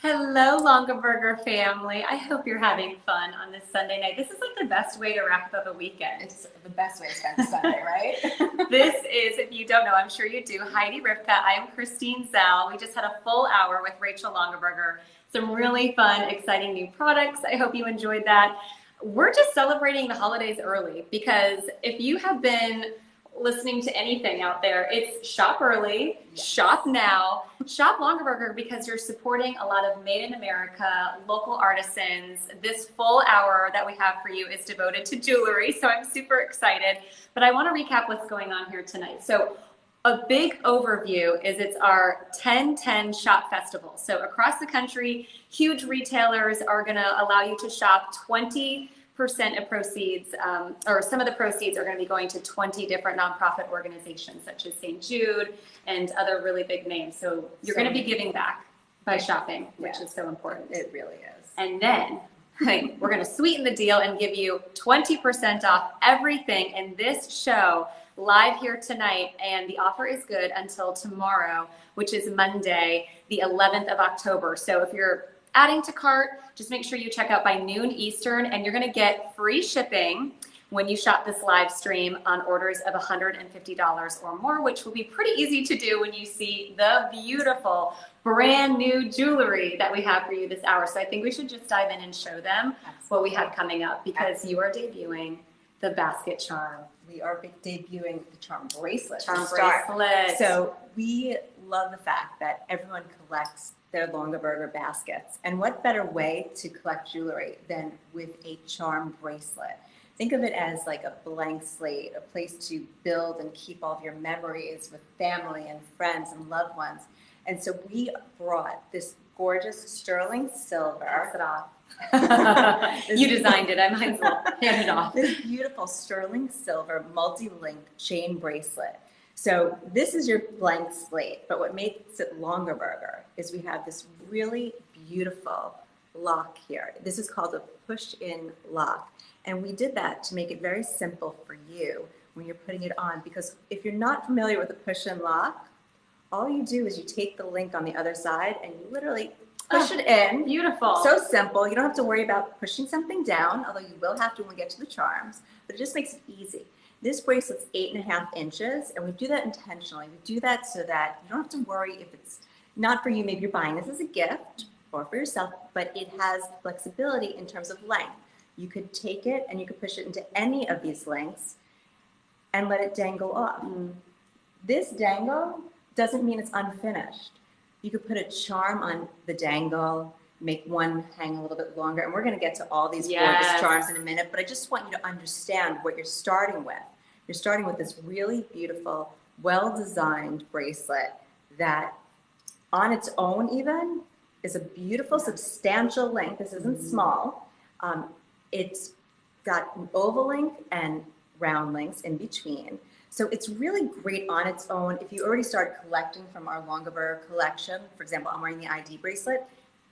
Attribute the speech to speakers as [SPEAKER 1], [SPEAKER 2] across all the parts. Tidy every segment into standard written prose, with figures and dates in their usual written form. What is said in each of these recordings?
[SPEAKER 1] Hello, Longaberger family. I hope you're having fun on this Sunday night. This is like the best way to wrap up a weekend.
[SPEAKER 2] It's the best way to spend a Sunday, right?
[SPEAKER 1] This is, if you don't know, I'm sure you do, Heidi Ripka. I am Kristine Zell. We just had a full hour with Rachel Longaberger. Some really fun, exciting new products. I hope you enjoyed that. We're just celebrating the holidays early because if you have been listening to anything out there, it's shop early, shop now, shop Longaberger because you're supporting a lot of made in America, local artisans. This full hour that we have for you is devoted to jewelry, so I'm super excited. But I want to recap what's going on here tonight. So a big overview is it's our 10/10 Shop Festival. So across the country, huge retailers are going to allow you to shop 20% of proceeds, or some of the proceeds are going to be going to 20 different nonprofit organizations such as St. Jude and other really big names. So you're going to be giving back by shopping, which is so important.
[SPEAKER 2] It really is.
[SPEAKER 1] And then we're going to sweeten the deal and give you 20% off everything in this show live here tonight. And the offer is good until tomorrow, which is Monday, the 11th of October. So if you're adding to cart, just make sure you check out by noon Eastern, and you're going to get free shipping when you shop this live stream on orders of $150 or more, which will be pretty easy to do when you see the beautiful brand new jewelry that we have for you this hour. So I think we should just dive in and show them what we have coming up, because you are debuting the basket charm.
[SPEAKER 2] We are debuting the charm bracelet.
[SPEAKER 1] Charm bracelet.
[SPEAKER 2] So we love the fact that everyone collects their Longaberger baskets. And what better way to collect jewelry than with a charm bracelet? Think of it as like a blank slate, a place to build and keep all of your memories with family and friends and loved ones. And so we brought this gorgeous sterling silver.
[SPEAKER 1] Pass it off. You designed it. I might as well hand it off.
[SPEAKER 2] This beautiful sterling silver multi-link chain bracelet. So this is your blank slate, but what makes it Longaberger is we have this really beautiful lock here. This is called a push-in lock, and we did that to make it very simple for you when you're putting it on, because if you're not familiar with a push-in lock, all you do is you take the link on the other side and you literally push it in.
[SPEAKER 1] Beautiful.
[SPEAKER 2] So simple. You don't have to worry about pushing something down, although you will have to when we get to the charms, but it just makes it easy. This bracelet's 8.5 inches, and we do that intentionally. We do that so that you don't have to worry if it's not for you. Maybe you're buying this as a gift or for yourself, but it has flexibility in terms of length. You could take it and you could push it into any of these lengths and let it dangle off. This dangle doesn't mean it's unfinished. You could put a charm on the dangle, make one hang a little bit longer, and we're going to get to all these gorgeous charms in a minute, but I just want you to understand what you're starting with. You're starting with this really beautiful, well-designed bracelet that on its own even is a beautiful, substantial length. This isn't small. It's got an oval link and round links in between. So it's really great on its own. If you already started collecting from our Longaberger collection, for example, I'm wearing the ID bracelet,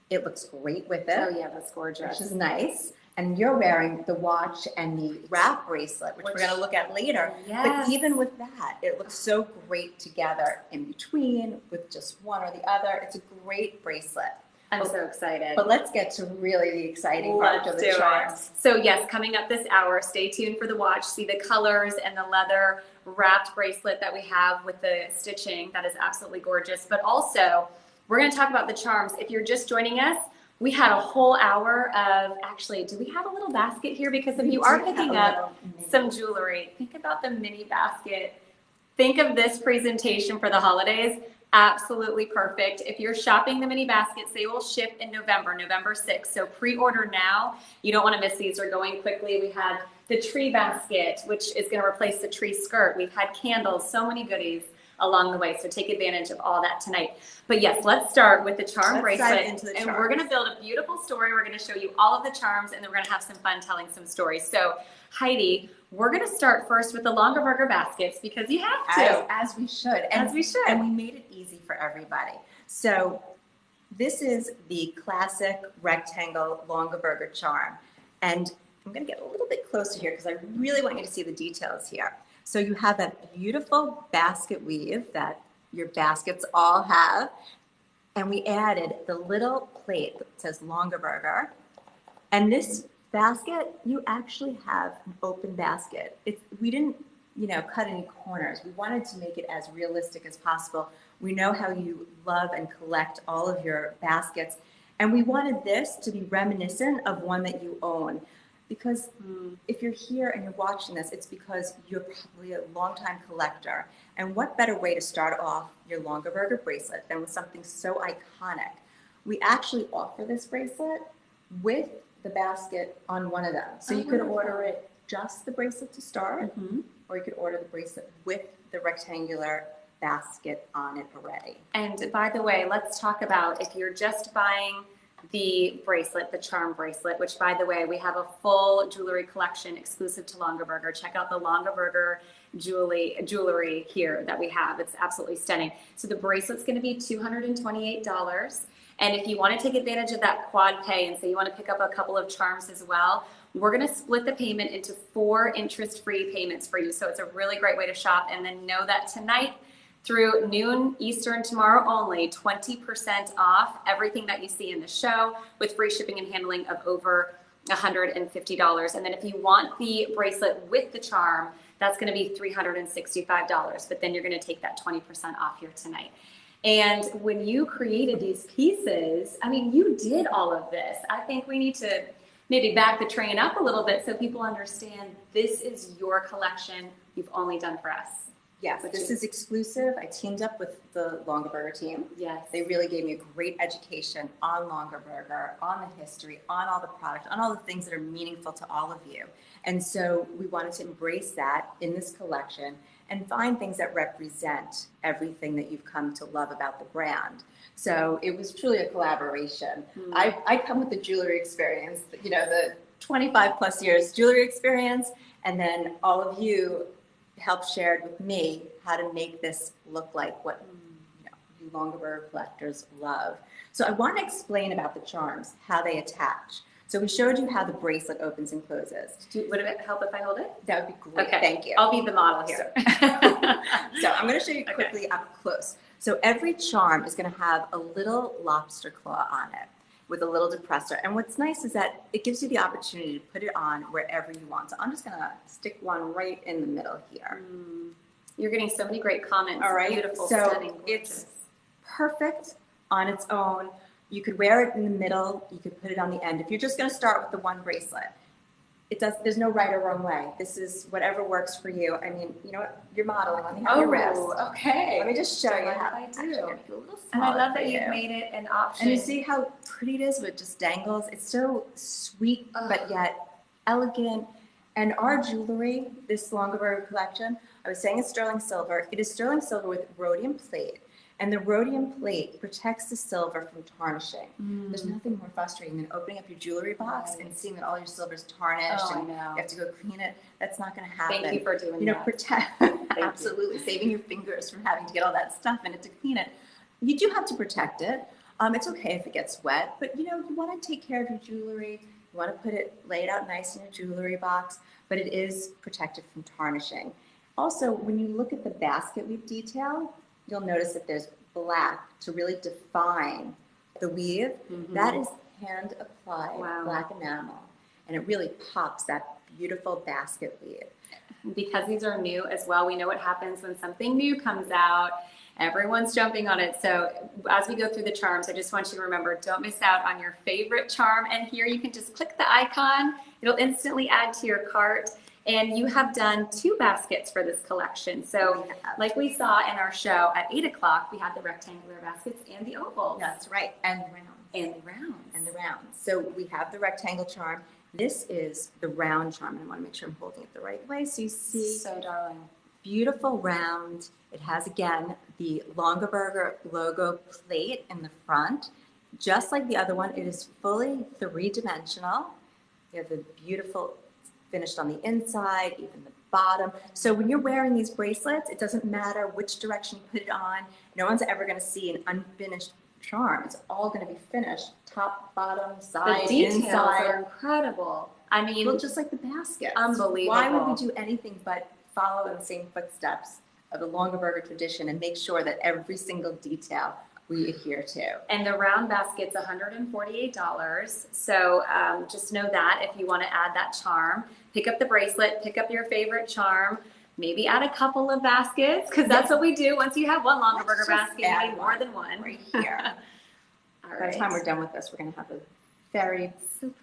[SPEAKER 2] it looks great with it.
[SPEAKER 1] Oh yeah, that's gorgeous.
[SPEAKER 2] Which is nice. And you're wearing the watch and the wrap bracelet, which we're going to look at later.
[SPEAKER 1] Yes.
[SPEAKER 2] But even with that, it looks so great together in between with just one or the other. It's a great bracelet.
[SPEAKER 1] I'm so excited.
[SPEAKER 2] But let's get to really the exciting part of the charms.
[SPEAKER 1] So yes, coming up this hour, stay tuned for the watch. See the colors and the leather wrapped bracelet that we have with the stitching. That is absolutely gorgeous. But also, we're going to talk about the charms. If you're just joining us, we had a whole hour of, actually, do we have a little basket here? Because if you are picking up some jewelry, think about the mini basket. Think of this presentation for the holidays. Absolutely perfect. If you're shopping the mini baskets, they will ship in November 6th. So pre-order now. You don't want to miss these. They're going quickly. We had the tree basket, which is going to replace the tree skirt. We've had candles, so many goodies along the way. So take advantage of all that tonight. But yes, let's start with the charm bracelet. And we're going to build a beautiful story. We're going to show you all of the charms, and then we're going to have some fun telling some stories. So Heidi, we're going to start first with the Longaberger baskets because you have to.
[SPEAKER 2] As we should. And we made it easy for everybody. So this is the classic rectangle Longaberger charm. And I'm going to get a little bit closer here because I really want you to see the details here. So you have that beautiful basket weave that your baskets all have. And we added the little plate that says Longaberger. And this basket, you actually have an open basket. We didn't, cut any corners. We wanted to make it as realistic as possible. We know how you love and collect all of your baskets. And we wanted this to be reminiscent of one that you own. Because if you're here and you're watching this, it's because you're probably a longtime collector. And what better way to start off your Longaberger bracelet than with something so iconic? We actually offer this bracelet with the basket on one of them. So you could order it just the bracelet to start, or you could order the bracelet with the rectangular basket on it already.
[SPEAKER 1] And by the way, let's talk about if you're just buying the bracelet, the charm bracelet, which by the way, we have a full jewelry collection exclusive to Longaberger. Check out the Longaberger jewelry here that we have. It's absolutely stunning. So the bracelet's going to be $228. And if you want to take advantage of that quad pay and say you want to pick up a couple of charms as well, we're going to split the payment into 4 interest-free payments for you. So it's a really great way to shop. And then know that tonight through noon Eastern tomorrow only, 20% off everything that you see in the show with free shipping and handling of over $150. And then if you want the bracelet with the charm, that's going to be $365. But then you're going to take that 20% off here tonight. And when you created these pieces, I mean, you did all of this. I think we need to maybe back the train up a little bit so people understand this is your collection you've only done for us.
[SPEAKER 2] Yes, this is exclusive. I teamed up with the Longaberger team.
[SPEAKER 1] Yes.
[SPEAKER 2] They really gave me a great education on Longaberger, on the history, on all the product, on all the things that are meaningful to all of you. And so we wanted to embrace that in this collection and find things that represent everything that you've come to love about the brand. So it was truly a collaboration. I come with the jewelry experience, the 25 plus years jewelry experience, and then all of you helped shared with me how to make this look like what you Longaberger collectors love. So I want to explain about the charms, how they attach. So we showed you how the bracelet opens and closes.
[SPEAKER 1] Would it help if I hold it?
[SPEAKER 2] That would be great.
[SPEAKER 1] Okay.
[SPEAKER 2] Thank you.
[SPEAKER 1] I'll be the model here.
[SPEAKER 2] So I'm going to show you quickly up close. So every charm is going to have a little lobster claw on it with a little depressor. And what's nice is that it gives you the opportunity to put it on wherever you want. So I'm just going to stick one right in the middle here.
[SPEAKER 1] You're getting so many great comments.
[SPEAKER 2] All right.
[SPEAKER 1] Beautiful,
[SPEAKER 2] so
[SPEAKER 1] stunning, gorgeous.
[SPEAKER 2] It's perfect on its own. You could wear it in the middle. You could put it on the end. If you're just going to start with the one bracelet, there's no right or wrong way. This is whatever works for you. I mean, you know what? You're modeling. Let me have your wrist.
[SPEAKER 1] Okay.
[SPEAKER 2] Let me just show you how
[SPEAKER 1] I do.
[SPEAKER 2] Actually, I'm gonna do a little
[SPEAKER 1] And I
[SPEAKER 2] smaller
[SPEAKER 1] love
[SPEAKER 2] for
[SPEAKER 1] that
[SPEAKER 2] you.
[SPEAKER 1] you've made it an option.
[SPEAKER 2] And you see how pretty it is with just dangles? It's so sweet, but yet elegant. And our jewelry, this Longaberger collection, I was saying it's sterling silver. It is sterling silver with rhodium plate. And the rhodium plate protects the silver from tarnishing. There's nothing more frustrating than opening up your jewelry box and seeing that all your silver is tarnished and you have to go clean it. That's not going to happen.
[SPEAKER 1] Thank you for doing that.
[SPEAKER 2] Protect, absolutely, saving your fingers from having to get all that stuff in it to clean it. You do have to protect it. It's okay if it gets wet, but you want to take care of your jewelry. You want to lay it out nice in your jewelry box, but it is protected from tarnishing. Also, when you look at the basket weave detail, you'll notice that there's black to really define the weave. That is hand applied black enamel, and it really pops that beautiful basket weave.
[SPEAKER 1] Because these are new as well, we know what happens when something new comes out. Everyone's jumping on it. So as we go through the charms, I just want you to remember, don't miss out on your favorite charm. And here you can just click the icon. It'll instantly add to your cart. And you have done 2 baskets for this collection. So like we saw in our show at 8 o'clock, we had the rectangular baskets and the ovals.
[SPEAKER 2] That's right. And the rounds.
[SPEAKER 1] And the rounds.
[SPEAKER 2] And the rounds. So we have the rectangle charm. This is the round charm. I want to make sure I'm holding it the right way. So you see.
[SPEAKER 1] So darling.
[SPEAKER 2] Beautiful round. It has, again, the Longaberger logo plate in the front. Just like the other one, it is fully 3-dimensional. You have the beautiful finished on the inside, even the bottom. So when you're wearing these bracelets, it doesn't matter which direction you put it on. No one's ever going to see an unfinished charm. It's all going to be finished, top, bottom, side,
[SPEAKER 1] the details
[SPEAKER 2] inside.
[SPEAKER 1] are incredible. I mean,
[SPEAKER 2] Well, just like the baskets.
[SPEAKER 1] Unbelievable.
[SPEAKER 2] Why would we do anything but follow in the same footsteps of the Longaberger tradition and make sure that every single detail we adhere to.
[SPEAKER 1] And the round basket's $148. So just know that if you want to add that charm, pick up the bracelet, pick up your favorite charm, maybe add a couple of baskets, because that's what we do. Once you have one Longaberger basket, you need more than one.
[SPEAKER 2] Right here. By the time we're done with this, we're going to have a very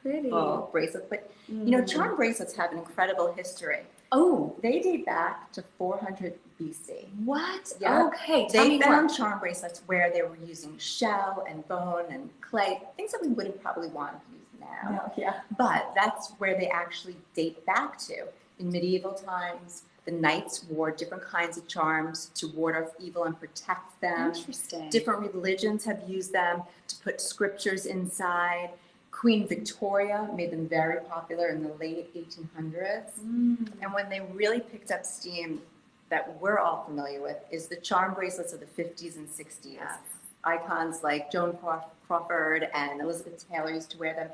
[SPEAKER 1] pretty
[SPEAKER 2] full bracelet. But, you know, charm bracelets have an incredible history.
[SPEAKER 1] Oh,
[SPEAKER 2] they date back to 400 BC.
[SPEAKER 1] What?
[SPEAKER 2] Yeah.
[SPEAKER 1] Okay.
[SPEAKER 2] They found charm bracelets where they were using shell and bone and clay, things that we wouldn't probably want to use now.
[SPEAKER 1] No, yeah.
[SPEAKER 2] But that's where they actually date back to. In medieval times, the knights wore different kinds of charms to ward off evil and protect them.
[SPEAKER 1] Interesting.
[SPEAKER 2] Different religions have used them to put scriptures inside. Queen Victoria made them very popular in the late 1800s. And when they really picked up steam that we're all familiar with is the charm bracelets of the 50s and 60s.
[SPEAKER 1] Yes.
[SPEAKER 2] Icons like Joan Crawford and Elizabeth Taylor used to wear them.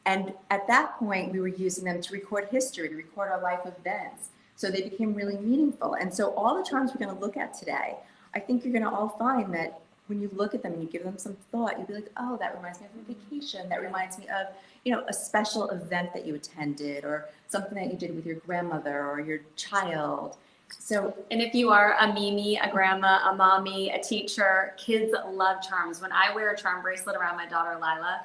[SPEAKER 2] And at that point, we were using them to record history, to record our life events. So they became really meaningful. And so all the charms we're going to look at today, I think you're going to all find that when you look at them and you give them some thought, you'll be like, oh, that reminds me of a vacation. That reminds me of, you know, a special event that you attended or something that you did with your grandmother or your child. So,
[SPEAKER 1] and if you are a Mimi, a grandma, a mommy, a teacher, kids love charms. When I wear a charm bracelet around my daughter Lila,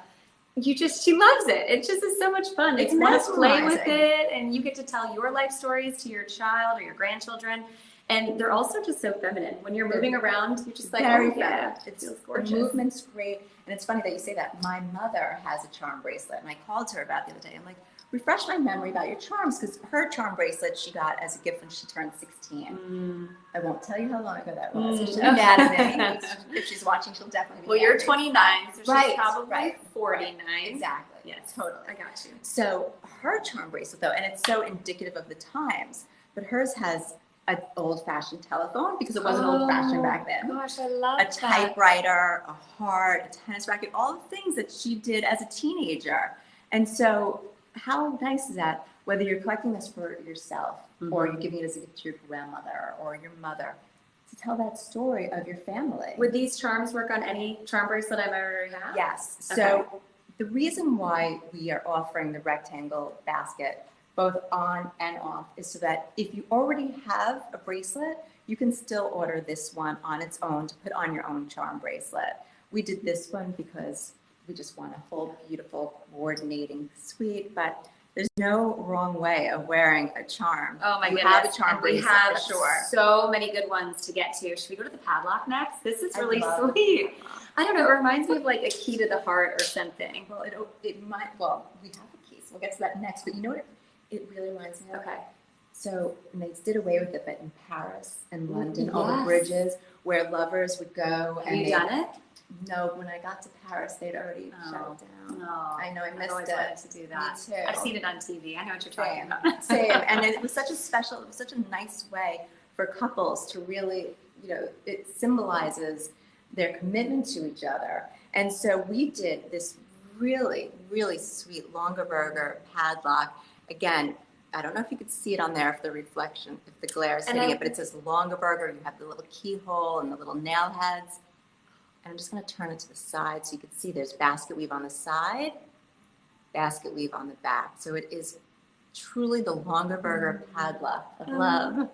[SPEAKER 1] she loves it. It just is so much fun. It's want to play with it, and you get to tell your life stories to your child or your grandchildren. And they're also just so feminine. When you're moving around, you're just like,
[SPEAKER 2] very
[SPEAKER 1] feminine.
[SPEAKER 2] It
[SPEAKER 1] feels gorgeous.
[SPEAKER 2] The movement's great. And it's funny that you say that. My mother has a charm bracelet, and I called her about it the other day. I'm like, refresh my memory about your charms, because her charm bracelet she got as a gift when she turned 16. I won't tell you how long ago that was. She'll be mad at me. If she's watching, she'll definitely be
[SPEAKER 1] Well, you're 29, so she's probably 49.
[SPEAKER 2] Exactly.
[SPEAKER 1] Yes,
[SPEAKER 2] totally.
[SPEAKER 1] I got you.
[SPEAKER 2] So her charm bracelet, though, and it's so indicative of the times, but hers has an old-fashioned telephone, because it wasn't old-fashioned back then.
[SPEAKER 1] Gosh, I love
[SPEAKER 2] a typewriter, a heart, a tennis racket, all the things that she did as a teenager. And so how nice is that, whether you're collecting this for yourself or you're giving it as a gift to your grandmother or your mother, to tell that story of your family.
[SPEAKER 1] Would these charms work on any charm bracelet I might already have?
[SPEAKER 2] Yes. So the reason why we are offering the rectangle basket both on and off is so that if you already have a bracelet, you can still order this one on its own to put on your own charm bracelet. We did this one because we just want a full, beautiful, coordinating suite, but there's no wrong way of wearing a charm.
[SPEAKER 1] Oh my goodness.
[SPEAKER 2] You have a charm bracelet
[SPEAKER 1] we have
[SPEAKER 2] for sure.
[SPEAKER 1] So many good ones to get to. Should we go to the padlock next? This is really sweet. I don't know, it reminds me of like a key to the heart or something.
[SPEAKER 2] Well, it might, well, we have a key, so we'll get to that next, but you know what it really reminds me of?
[SPEAKER 1] Okay.
[SPEAKER 2] So, and they did away with it, but in Paris and London, all the bridges where lovers would go.
[SPEAKER 1] Have you done it?
[SPEAKER 2] No, when I got to Paris, they'd already shut it down.
[SPEAKER 1] No.
[SPEAKER 2] I know, I missed
[SPEAKER 1] always
[SPEAKER 2] it.
[SPEAKER 1] wanted to do that.
[SPEAKER 2] Me too.
[SPEAKER 1] I've seen it on TV. I know what you're talking about.
[SPEAKER 2] Same. And it was such a nice way for couples to really, you know, it symbolizes their commitment to each other. And so we did this really, really sweet Longaberger padlock. Again, I don't know if you could see it on there if the reflection, if the glare is hitting it, but it says Longaberger. You have the little keyhole and the little nail heads. And I'm just going to turn it to the side so you can see there's basket weave on the side, basket weave on the back. So it is truly the Longaberger padlock of love.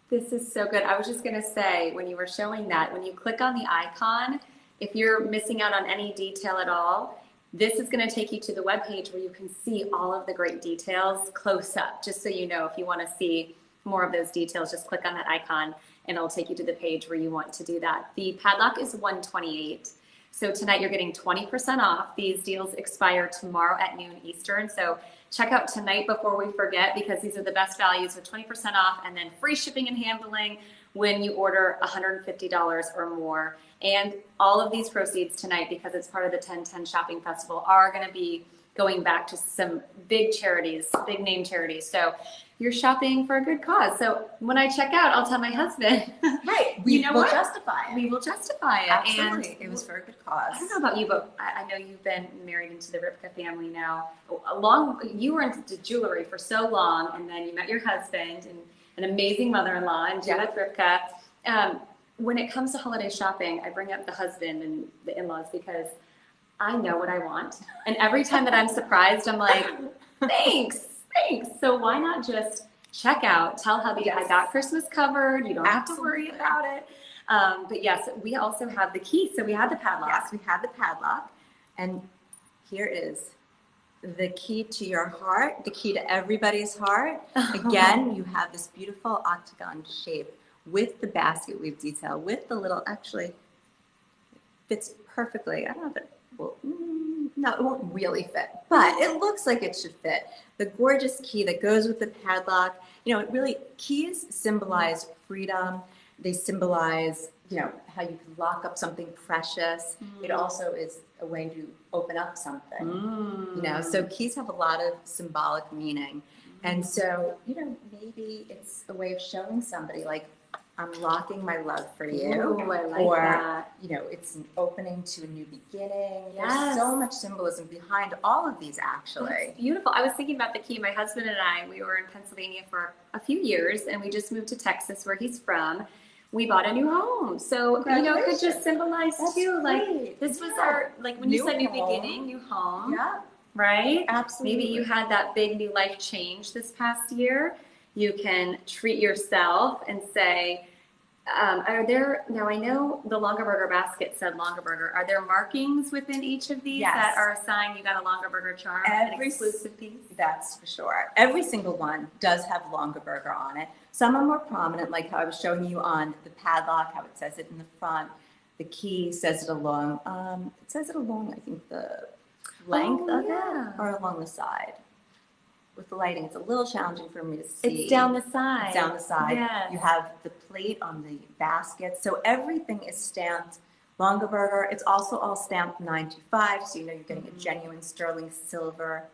[SPEAKER 1] This is so good. I was just going to say, when you were showing that, when you click on the icon, if you're missing out on any detail at all, this is going to take you to the webpage where you can see all of the great details close up, just so you know if you want to see more of those details, just click on that icon and it'll take you to the page where you want to do that. The padlock is $128. So tonight you're getting 20% off. These deals expire tomorrow at noon Eastern. So check out tonight before we forget, because these are the best values with 20% off and then free shipping and handling when you order $150 or more. And all of these proceeds tonight, because it's part of the 10/10 Shopping Festival, are going to be going back to some big charities, big name charities. So you're shopping for a good cause. So when I check out, I'll tell my husband,
[SPEAKER 2] right, we will justify it.
[SPEAKER 1] We will justify it.
[SPEAKER 2] Absolutely.
[SPEAKER 1] And
[SPEAKER 2] it was for a good cause.
[SPEAKER 1] I don't know about you, but I know you've been married into the Ripka family now. You were into jewelry for so long, and then you met your husband and an amazing mother-in-law, and Ripka. when it comes to holiday shopping, I bring up the husband and the in-laws because I know what I want. And every time that I'm surprised, I'm like, thanks. So why not just check out, tell hubby I got Christmas covered. You don't have to worry about it. But yes, we also have the key. So we have the padlock.
[SPEAKER 2] Yes, we have the padlock. And here is the key to your heart, the key to everybody's heart. Again, you have this beautiful octagon shape with the basket weave detail, with the little, actually, it fits perfectly. I don't know if it will, no, it won't really fit, but it looks like it should fit. The gorgeous key that goes with the padlock, you know, it really, keys symbolize freedom. They symbolize, you know, how you can lock up something precious. It also is a way to open up something, you know, so keys have a lot of symbolic meaning. And so, you know, maybe it's a way of showing somebody like, I'm locking my love for you.
[SPEAKER 1] Ooh, I like
[SPEAKER 2] or,
[SPEAKER 1] that.
[SPEAKER 2] you know, it's an opening to a new beginning.
[SPEAKER 1] Yes.
[SPEAKER 2] There's so much symbolism behind all of these, actually.
[SPEAKER 1] That's beautiful. I was thinking about the key. My husband and I, we were in Pennsylvania for a few years, and we just moved to Texas, where he's from. We bought a new home. So, you know, it could just symbolize too, like, this was our, like when you said new beginning, new home.
[SPEAKER 2] Yeah.
[SPEAKER 1] Right?
[SPEAKER 2] Absolutely.
[SPEAKER 1] Maybe you had that big new life change this past year. You can treat yourself and say, are there, now I know the Longaberger basket said Longaberger. Are there markings within each of these that are a sign you got a Longaberger charm, an exclusive piece?
[SPEAKER 2] That's for sure. Every single one does have Longaberger on it. Some are more prominent, like how I was showing you on the padlock, how it says it in the front. The key says it along, I think, the length of it, or along the side. With the lighting, it's a little challenging for me to see.
[SPEAKER 1] It's down the side.
[SPEAKER 2] It's down the side.
[SPEAKER 1] Yes.
[SPEAKER 2] You have the plate on the basket. So everything is stamped Longaberger. It's also all stamped 925, so you know you're getting a genuine sterling silver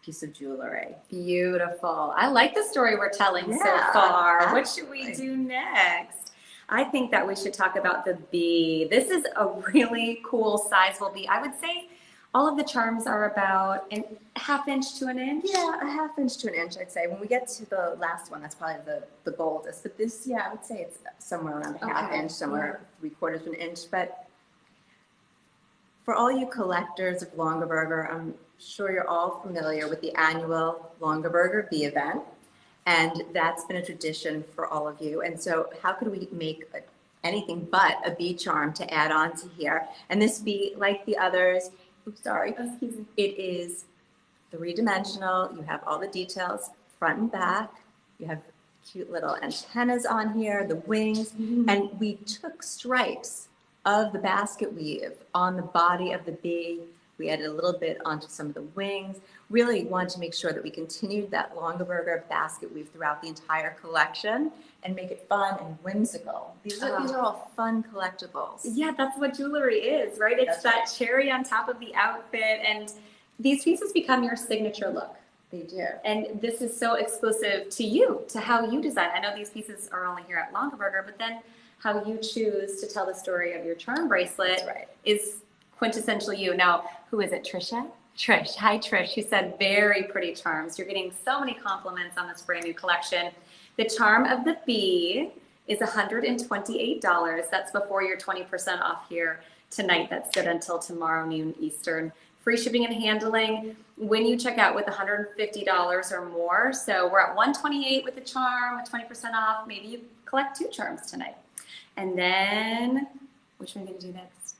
[SPEAKER 2] piece of jewelry.
[SPEAKER 1] Beautiful. I like the story we're telling so far. Absolutely. What should we do next? I think that we should talk about the bee. This is a really cool, sizable bee. I would say all of the charms are about a ½ inch to an inch.
[SPEAKER 2] Yeah, a ½ inch to an inch, I'd say. When we get to the last one, that's probably the boldest. But this, yeah, I would say it's somewhere around a ½ inch, somewhere 3/4 of an inch. But for all you collectors of Longaberger, I'm sure you're all familiar with the annual Longaberger Bee event. And that's been a tradition for all of you. And so how could we make anything but a bee charm to add on to here? And this bee, like the others, it is three-dimensional. You have all the details front and back. You have cute little antennas on here, the wings, and we took stripes of the basket weave on the body of the bee. We added a little bit onto some of the wings. Really wanted to make sure that we continued that Longaberger basket weave throughout the entire collection and make it fun and whimsical. These are all fun collectibles.
[SPEAKER 1] Yeah, that's what jewelry is, right? It's that cherry on top of the outfit, and these pieces become your signature look.
[SPEAKER 2] They do.
[SPEAKER 1] And this is so exclusive to you, to how you design. I know these pieces are only here at Longaberger, but then how you choose to tell the story of your charm bracelet is quintessentially you. Now, who is it, Trisha? Trish. Hi, Trish. She said, very pretty charms. You're getting so many compliments on this brand new collection. The charm of the bee is $128. That's before your 20% off here tonight. That's good until tomorrow noon Eastern. Free shipping and handling when you check out with $150 or more. So we're at $128 with the charm with 20% off. Maybe you collect 2 charms tonight. And then, which one are we going to do next?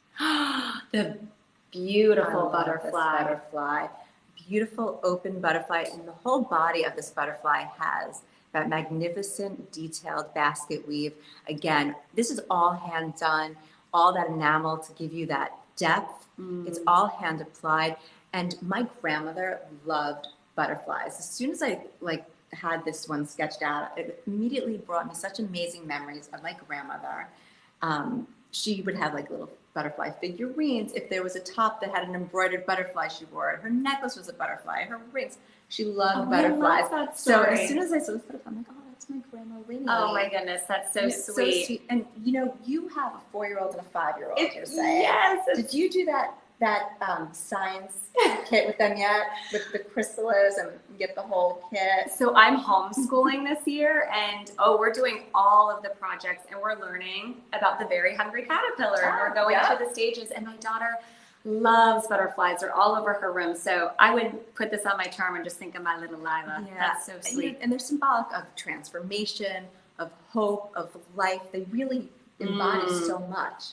[SPEAKER 1] The beautiful butterfly. Beautiful open butterfly. And the whole body of this butterfly has that magnificent detailed basket weave. Again, this is all hand done, all that enamel to give you that depth. It's all hand applied. And my grandmother loved butterflies. As soon as I had this one sketched out, it immediately brought me such amazing memories of my grandmother. She would have like little butterfly figurines. If there was a top that had an embroidered butterfly, she wore it. Her necklace was a butterfly. Her rings. She loved butterflies. I love that
[SPEAKER 2] so
[SPEAKER 1] story.
[SPEAKER 2] as soon as I saw this butterfly, I'm like, oh, that's my grandma Winnie.
[SPEAKER 1] Oh my goodness, that's so sweet.
[SPEAKER 2] And you know, you have a 4-year-old and a 5-year-old. You're saying,
[SPEAKER 1] yes.
[SPEAKER 2] Did you do that that science kit with them yet, with the chrysalis and get the whole kit?
[SPEAKER 1] So I'm homeschooling this year, and we're doing all of the projects, and we're learning about the very hungry caterpillar. And we're going through the stages, and my daughter loves butterflies. They're all over her room. So I would put this on my charm and just think of my little Lila.
[SPEAKER 2] Yeah.
[SPEAKER 1] That's so sweet.
[SPEAKER 2] And they're symbolic of transformation, of hope, of life. They really embody so much.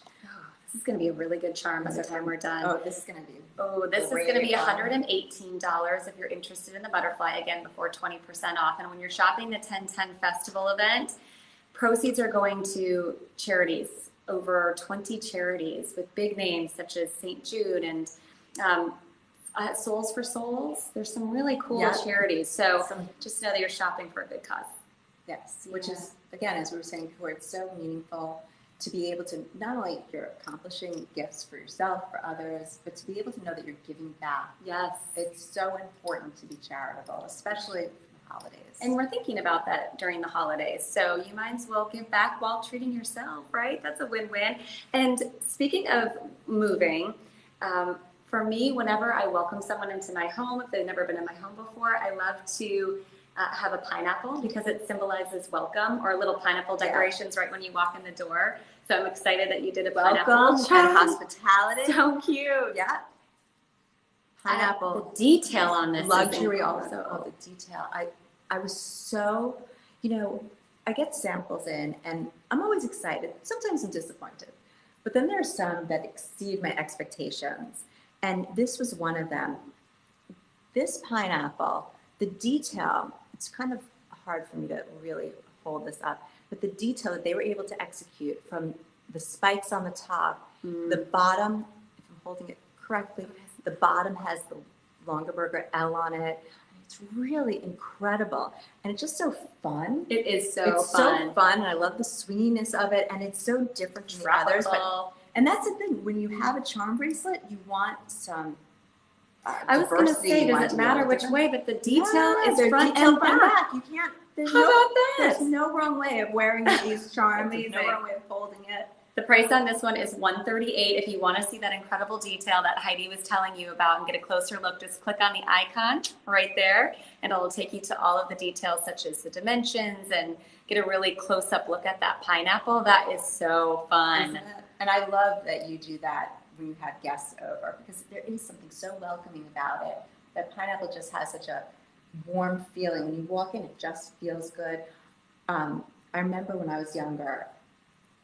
[SPEAKER 1] This is going to be a really good charm by the time we're done.
[SPEAKER 2] Oh, this is going to be.
[SPEAKER 1] This is going to be $118 if you're interested in the butterfly, again, before 20% off. And when you're shopping the 1010 festival event, proceeds are going to charities, over 20 charities with big names such as St. Jude and Souls for Souls. There's some really cool charities. So just know that you're shopping for a good cause.
[SPEAKER 2] Yes, which is, again, as we were saying before, it's so meaningful to be able to, not only you're accomplishing gifts for yourself, for others, but to be able to know that you're giving back.
[SPEAKER 1] Yes.
[SPEAKER 2] It's so important to be charitable, especially for the holidays.
[SPEAKER 1] And we're thinking about that during the holidays. So you might as well give back while treating yourself, right? That's a win-win. And speaking of moving, for me, whenever I welcome someone into my home, if they've never been in my home before, I love to have a pineapple because it symbolizes welcome, or little pineapple decorations right when you walk in the door. So I'm excited that you did a pineapple
[SPEAKER 2] and hospitality.
[SPEAKER 1] So cute.
[SPEAKER 2] Yeah. Pineapple.
[SPEAKER 1] The detail on this
[SPEAKER 2] luxury,
[SPEAKER 1] is
[SPEAKER 2] also of the detail. I was so, I get samples in and I'm always excited. Sometimes I'm disappointed. But then there are some that exceed my expectations. And this was one of them. This pineapple, the detail, it's kind of hard for me to really hold this up, but the detail that they were able to execute from the spikes on the top, the bottom, if I'm holding it correctly, the bottom has the Longaberger L on it. It's really incredible. And it's just so fun.
[SPEAKER 1] It is so
[SPEAKER 2] it's
[SPEAKER 1] fun.
[SPEAKER 2] So fun. And I love the swinginess of it. And it's so different from the others. And that's the thing. When you have a charm bracelet, you want some
[SPEAKER 1] I was going to say, does it matter which way? But the detail is front and back.
[SPEAKER 2] You can't.
[SPEAKER 1] How about
[SPEAKER 2] this? There's no wrong way of wearing these charms. There's no wrong way of holding it.
[SPEAKER 1] The price on this one is $138. If you want to see that incredible detail that Heidi was telling you about and get a closer look, just click on the icon right there, and it'll take you to all of the details such as the dimensions and get a really close-up look at that pineapple. That is so fun.
[SPEAKER 2] And I love that you do that when you have guests over, because there is something so welcoming about it. That pineapple just has such a warm feeling. When you walk in, it just feels good. I remember when I was younger,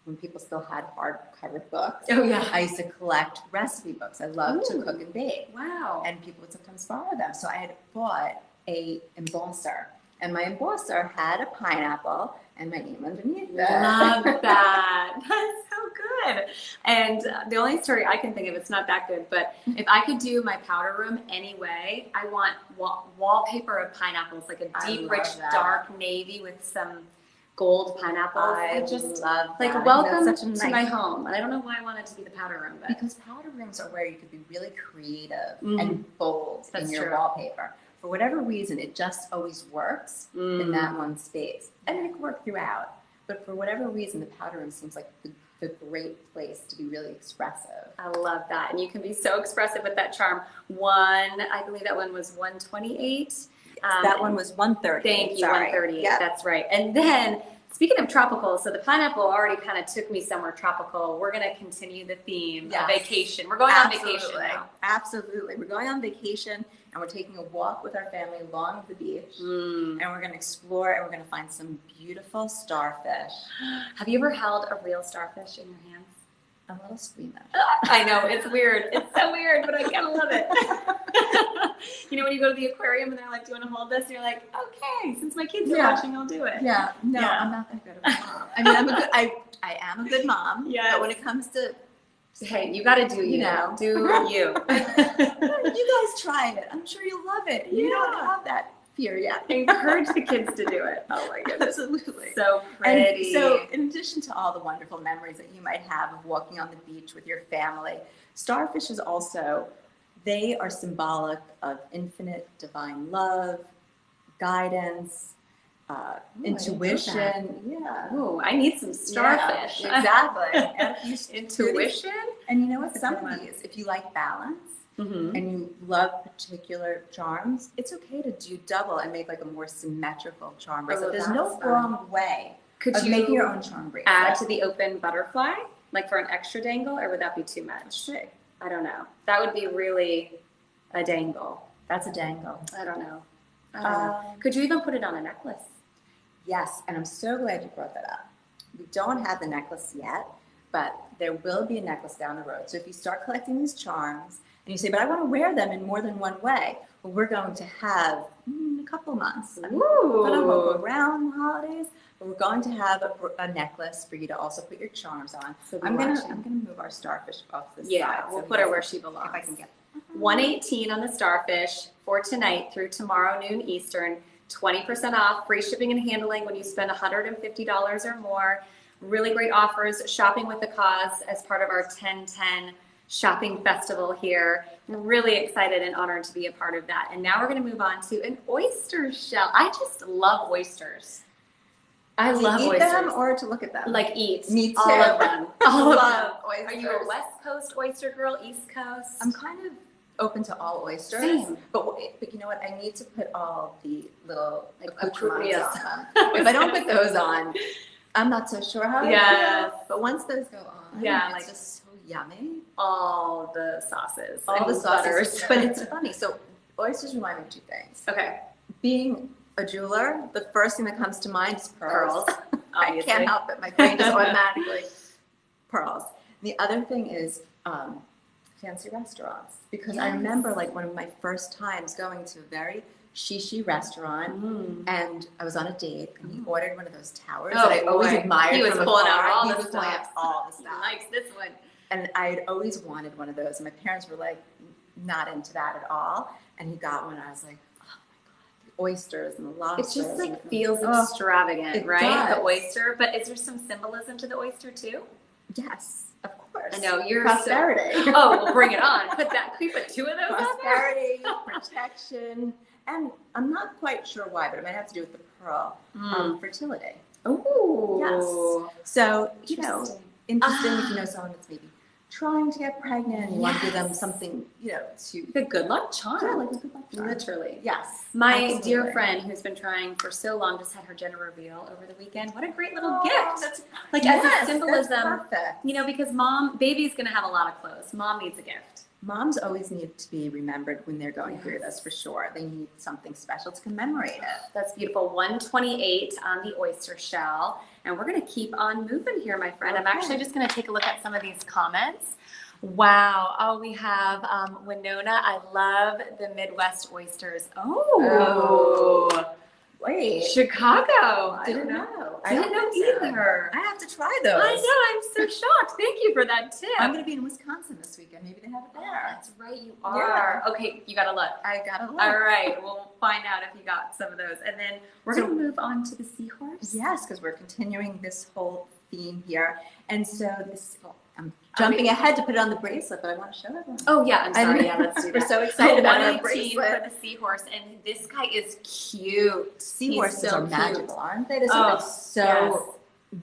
[SPEAKER 2] when people still had hardcover books.
[SPEAKER 1] Oh, yeah.
[SPEAKER 2] I used to collect recipe books. I loved to cook and bake.
[SPEAKER 1] Wow.
[SPEAKER 2] And people would sometimes borrow them. So I had bought a embosser. And my embosser had a pineapple and my name underneath it.
[SPEAKER 1] Love that. That's so good. And the only story I can think of, it's not that good, but if I could do my powder room anyway, I want wallpaper of pineapples, like a deep, rich, dark navy with some gold pineapples.
[SPEAKER 2] I just love that.
[SPEAKER 1] Like, welcome to my home. And I don't know why I want it to be the powder room, but
[SPEAKER 2] because powder rooms are where you could be really creative and bold in your wallpaper. For whatever reason, it just always works in that one space. I mean, it can work throughout, but for whatever reason, the powder room seems like the great place to be really expressive.
[SPEAKER 1] I love that. And you can be so expressive with that charm. I believe that one was $128.
[SPEAKER 2] That one was $130.
[SPEAKER 1] Thank you, $138. Yep. That's right. And then, speaking of tropical, so the pineapple already kind of took me somewhere tropical. We're going to continue the theme of vacation. We're going on vacation now.
[SPEAKER 2] Absolutely. We're going on vacation, and we're taking a walk with our family along the beach, and we're going to explore, and we're going to find some beautiful starfish.
[SPEAKER 1] Have you ever held a real starfish in your hands?
[SPEAKER 2] I'm a little squeamish.
[SPEAKER 1] I know, it's weird. It's so weird, but I kind of love it. You know, when you go to the aquarium and they're like, do you want to hold this? And you're like, okay, since my kids are watching, I'll do it.
[SPEAKER 2] Yeah, no, I'm not that good of a mom. I mean, I am a good mom.
[SPEAKER 1] Yes.
[SPEAKER 2] But when it comes to,
[SPEAKER 1] hey, you got to do you. Do you.
[SPEAKER 2] You guys try it. I'm sure you'll love it. You don't have that fear yet.
[SPEAKER 1] Encourage the kids to do it. Oh my goodness.
[SPEAKER 2] Absolutely.
[SPEAKER 1] So pretty.
[SPEAKER 2] And so in addition to all the wonderful memories that you might have of walking on the beach with your family, starfish is also, they are symbolic of infinite divine love, guidance, intuition. Yeah.
[SPEAKER 1] Ooh, I need some starfish.
[SPEAKER 2] Yeah, exactly. And if you
[SPEAKER 1] Intuition?
[SPEAKER 2] And you know what?
[SPEAKER 1] That's a
[SPEAKER 2] Some
[SPEAKER 1] good
[SPEAKER 2] of
[SPEAKER 1] one.
[SPEAKER 2] these, if you like balance
[SPEAKER 1] Mm-hmm.
[SPEAKER 2] and you love particular charms, it's okay to do double and make like a more symmetrical charm bracelet. There's no
[SPEAKER 1] that's fun.
[SPEAKER 2] wrong way
[SPEAKER 1] Could
[SPEAKER 2] of
[SPEAKER 1] you
[SPEAKER 2] making your own charm bracelet.
[SPEAKER 1] add to the open butterfly, like for an extra dangle, or would that be too much?
[SPEAKER 2] Sure.
[SPEAKER 1] I don't know. That would be really a dangle.
[SPEAKER 2] That's a dangle.
[SPEAKER 1] I don't know. Could you even put it on a necklace?
[SPEAKER 2] Yes, and I'm so glad you brought that up. We don't have the necklace yet, but there will be a necklace down the road. So if you start collecting these charms and you say, but I want to wear them in more than one way, well, we're going to have a couple months. I don't hope around the holidays, but we're going to have a necklace for you to also put your charms on.
[SPEAKER 1] So
[SPEAKER 2] I'm gonna move our starfish off this side.
[SPEAKER 1] Yeah, we'll put her where she belongs.
[SPEAKER 2] If I can get
[SPEAKER 1] 118 on the starfish for tonight through tomorrow noon Eastern. 20% off, free shipping and handling when you spend $150 or more. Really great offers, shopping with the cause as part of our 10/10 shopping festival here. I'm really excited and honored to be a part of that. And now we're going to move on to an oyster shell. I just love oysters. I love
[SPEAKER 2] eat
[SPEAKER 1] oysters.
[SPEAKER 2] them or to look at them.
[SPEAKER 1] Like eat.
[SPEAKER 2] Me too.
[SPEAKER 1] All of them. All of them.
[SPEAKER 2] Oysters.
[SPEAKER 1] Are you a West Coast oyster girl, East Coast?
[SPEAKER 2] I'm kind of open to all oysters.
[SPEAKER 1] Same.
[SPEAKER 2] But you know what? I need to put all the little
[SPEAKER 1] Like
[SPEAKER 2] accoutrements
[SPEAKER 1] accoutrements.
[SPEAKER 2] on them. If I don't put those on, I'm not so sure how I
[SPEAKER 1] Yes.
[SPEAKER 2] feel. But once those go on,
[SPEAKER 1] Yeah,
[SPEAKER 2] it's
[SPEAKER 1] like-
[SPEAKER 2] just so yummy.
[SPEAKER 1] All the sauces.
[SPEAKER 2] All
[SPEAKER 1] and
[SPEAKER 2] the sauces.
[SPEAKER 1] butters.
[SPEAKER 2] But it's funny. So oysters remind me of two things.
[SPEAKER 1] Okay.
[SPEAKER 2] Being a jeweler, the first thing that comes to mind is pearls. I
[SPEAKER 1] Obviously.
[SPEAKER 2] can't help it. My brain just automatically pearls. The other thing is fancy restaurants, because I
[SPEAKER 1] Yes.
[SPEAKER 2] remember like one of my first times going to a very shishi restaurant, and I was on a date, and he ordered one of those towers
[SPEAKER 1] Oh,
[SPEAKER 2] that I always
[SPEAKER 1] boy.
[SPEAKER 2] admired.
[SPEAKER 1] He was
[SPEAKER 2] from
[SPEAKER 1] pulling out
[SPEAKER 2] afar.
[SPEAKER 1] all
[SPEAKER 2] He
[SPEAKER 1] the
[SPEAKER 2] was pulling out
[SPEAKER 1] stuff.
[SPEAKER 2] all the
[SPEAKER 1] He
[SPEAKER 2] stuff.
[SPEAKER 1] likes this one.
[SPEAKER 2] And I had always wanted one of those, and my parents were like not into that at all. And he got one, and I was like, oh my god, the oysters and the
[SPEAKER 1] It
[SPEAKER 2] lobsters.
[SPEAKER 1] just like
[SPEAKER 2] and-
[SPEAKER 1] feels
[SPEAKER 2] Oh,
[SPEAKER 1] extravagant,
[SPEAKER 2] it
[SPEAKER 1] right? The
[SPEAKER 2] does.
[SPEAKER 1] oyster. But is there some symbolism to the oyster too?
[SPEAKER 2] yes, of course.
[SPEAKER 1] I know you're
[SPEAKER 2] prosperity.
[SPEAKER 1] So, oh, well, bring it on. Put that. Can we put two of those on there?
[SPEAKER 2] Prosperity, protection, and I'm not quite sure why, but it might have to do with the pearl. Fertility.
[SPEAKER 1] Ooh.
[SPEAKER 2] So, you know,
[SPEAKER 1] Interesting.
[SPEAKER 2] interesting if you know someone that's maybe trying to get pregnant and you want to give them
[SPEAKER 1] Yes.
[SPEAKER 2] something, you know, to
[SPEAKER 1] The good luck charm.
[SPEAKER 2] yeah, like a good luck charm.
[SPEAKER 1] Literally.
[SPEAKER 2] Yes.
[SPEAKER 1] My
[SPEAKER 2] absolutely.
[SPEAKER 1] dear friend who's been trying for so long just had her gender reveal over the weekend. What a great little
[SPEAKER 2] Oh,
[SPEAKER 1] gift.
[SPEAKER 2] that's-
[SPEAKER 1] Like
[SPEAKER 2] yes,
[SPEAKER 1] as a
[SPEAKER 2] that's
[SPEAKER 1] symbolism,
[SPEAKER 2] perfect.
[SPEAKER 1] you know, because baby's going to have a lot of clothes. Mom needs a gift.
[SPEAKER 2] Moms always need to be remembered when they're going through this, for sure. They need something special to commemorate it.
[SPEAKER 1] That's beautiful. 128 on the oyster shell. And we're going to keep on moving here, my friend. I'm
[SPEAKER 2] Okay.
[SPEAKER 1] actually just going to take a look at some of these comments. Wow. Oh, we have Winona. I love the Midwest oysters. Oh.
[SPEAKER 2] Wait,
[SPEAKER 1] Chicago. I
[SPEAKER 2] didn't
[SPEAKER 1] don't
[SPEAKER 2] know.
[SPEAKER 1] I didn't know
[SPEAKER 2] don't think so.
[SPEAKER 1] either.
[SPEAKER 2] I have to try those.
[SPEAKER 1] I know. I'm so shocked. Thank you for that tip.
[SPEAKER 2] I'm going to be in Wisconsin this weekend. Maybe they have it
[SPEAKER 1] Oh,
[SPEAKER 2] there.
[SPEAKER 1] that's right. You are. Okay. You got to look.
[SPEAKER 2] I got to look.
[SPEAKER 1] All right. We'll find out if you got some of those. And then we're going to move on to the seahorse.
[SPEAKER 2] Yes, because we're continuing this whole theme here. And so I'm jumping ahead to put it on the bracelet, but I want to show everyone.
[SPEAKER 1] Oh, yeah. I'm sorry. Yeah, let's do that.
[SPEAKER 2] We're so excited about our
[SPEAKER 1] 118
[SPEAKER 2] bracelet.
[SPEAKER 1] for the seahorse. And this guy is cute.
[SPEAKER 2] Seahorses
[SPEAKER 1] He's so
[SPEAKER 2] are magical,
[SPEAKER 1] cute.
[SPEAKER 2] aren't they? There's
[SPEAKER 1] Oh,
[SPEAKER 2] something so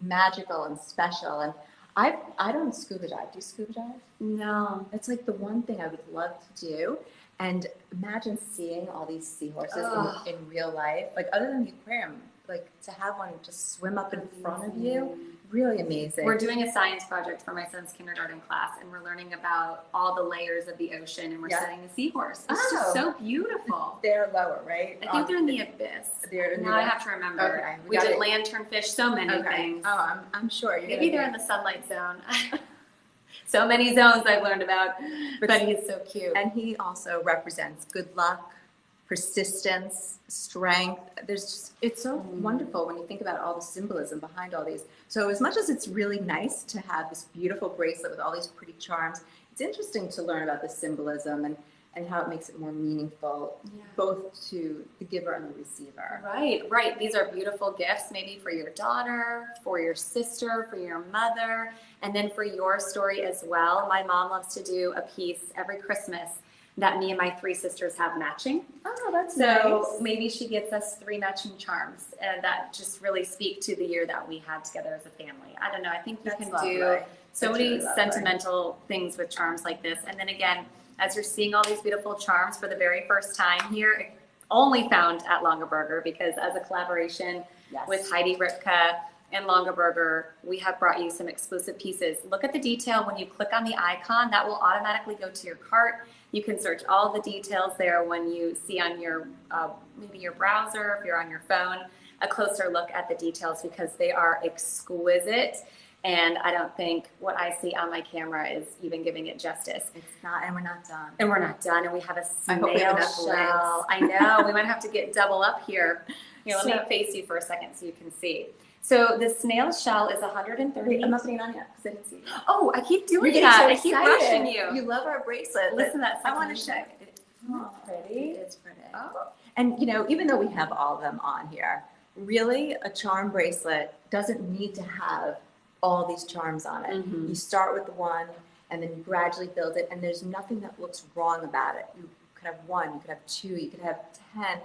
[SPEAKER 2] magical and special. And I don't scuba dive. Do you scuba dive?
[SPEAKER 1] No.
[SPEAKER 2] It's like the one thing I would love to do. And imagine seeing all these seahorses
[SPEAKER 1] Oh.
[SPEAKER 2] in real life. Like, other than the aquarium, like to have one just swim up in front of you, really amazing.
[SPEAKER 1] We're doing a science project for my son's kindergarten class, and we're learning about all the layers of the ocean, and we're
[SPEAKER 2] Yeah.
[SPEAKER 1] studying the seahorse. It's
[SPEAKER 2] Oh.
[SPEAKER 1] just so beautiful.
[SPEAKER 2] They're lower, right?
[SPEAKER 1] I think they're in the abyss.
[SPEAKER 2] They're in
[SPEAKER 1] Now I have to remember.
[SPEAKER 2] Okay,
[SPEAKER 1] We
[SPEAKER 2] got
[SPEAKER 1] did
[SPEAKER 2] it.
[SPEAKER 1] lanternfish, so many
[SPEAKER 2] Okay.
[SPEAKER 1] things.
[SPEAKER 2] Oh, I'm sure. You're
[SPEAKER 1] Maybe they're
[SPEAKER 2] gonna
[SPEAKER 1] in the sunlight zone. So many zones I've learned about, but he's so cute.
[SPEAKER 2] And he also represents good luck, persistence, strength. It's so wonderful when you think about all the symbolism behind all these. So as much as it's really nice to have this beautiful bracelet with all these pretty charms, it's interesting to learn about the symbolism and how it makes it more meaningful, both to the giver and the receiver.
[SPEAKER 1] Right. These are beautiful gifts, maybe for your daughter, for your sister, for your mother, and then for your story as well. My mom loves to do a piece every Christmas that me and my 3 sisters have matching.
[SPEAKER 2] Oh, that's
[SPEAKER 1] So
[SPEAKER 2] nice.
[SPEAKER 1] maybe she gets us 3 matching charms, and that just really speak to the year that we had together as a family. I don't know. I think you
[SPEAKER 2] That's
[SPEAKER 1] can
[SPEAKER 2] lovely.
[SPEAKER 1] do so
[SPEAKER 2] That's
[SPEAKER 1] many
[SPEAKER 2] really lovely.
[SPEAKER 1] sentimental things with charms like this. And then again, as you're seeing all these beautiful charms for the very first time here, only found at Longaberger, because as a collaboration
[SPEAKER 2] Yes.
[SPEAKER 1] with Heidi Ripka and Longaberger, we have brought you some exclusive pieces. Look at the detail when you click on the icon. That will automatically go to your cart. You can search all the details there when you see on your maybe your browser, if you're on your phone, a closer look at the details, because they are exquisite. And I don't think what I see on my camera is even giving it justice.
[SPEAKER 2] It's not, and we're not done.
[SPEAKER 1] And we're not done. And we have a
[SPEAKER 2] I hope we have
[SPEAKER 1] snail
[SPEAKER 2] enough
[SPEAKER 1] shell. I know. We might have to get double up here. Here, let me face you for a second so you can see. So the snail shell is 130.
[SPEAKER 2] Wait, I'm not putting it on yet because I didn't see it.
[SPEAKER 1] Oh, I keep doing
[SPEAKER 2] You're
[SPEAKER 1] that.
[SPEAKER 2] getting
[SPEAKER 1] I keep
[SPEAKER 2] excited.
[SPEAKER 1] rushing you.
[SPEAKER 2] You love our bracelet.
[SPEAKER 1] Listen, that's
[SPEAKER 2] I want to check.
[SPEAKER 1] Oh, pretty.
[SPEAKER 2] It's pretty.
[SPEAKER 1] Oh.
[SPEAKER 2] And you know, even though we have all of them on here, really a charm bracelet doesn't need to have all these charms on it.
[SPEAKER 1] Mhm.
[SPEAKER 2] You start with the one and then you gradually build it, and there's nothing that looks wrong about it. You could have 1, you could have 2, you could have 10.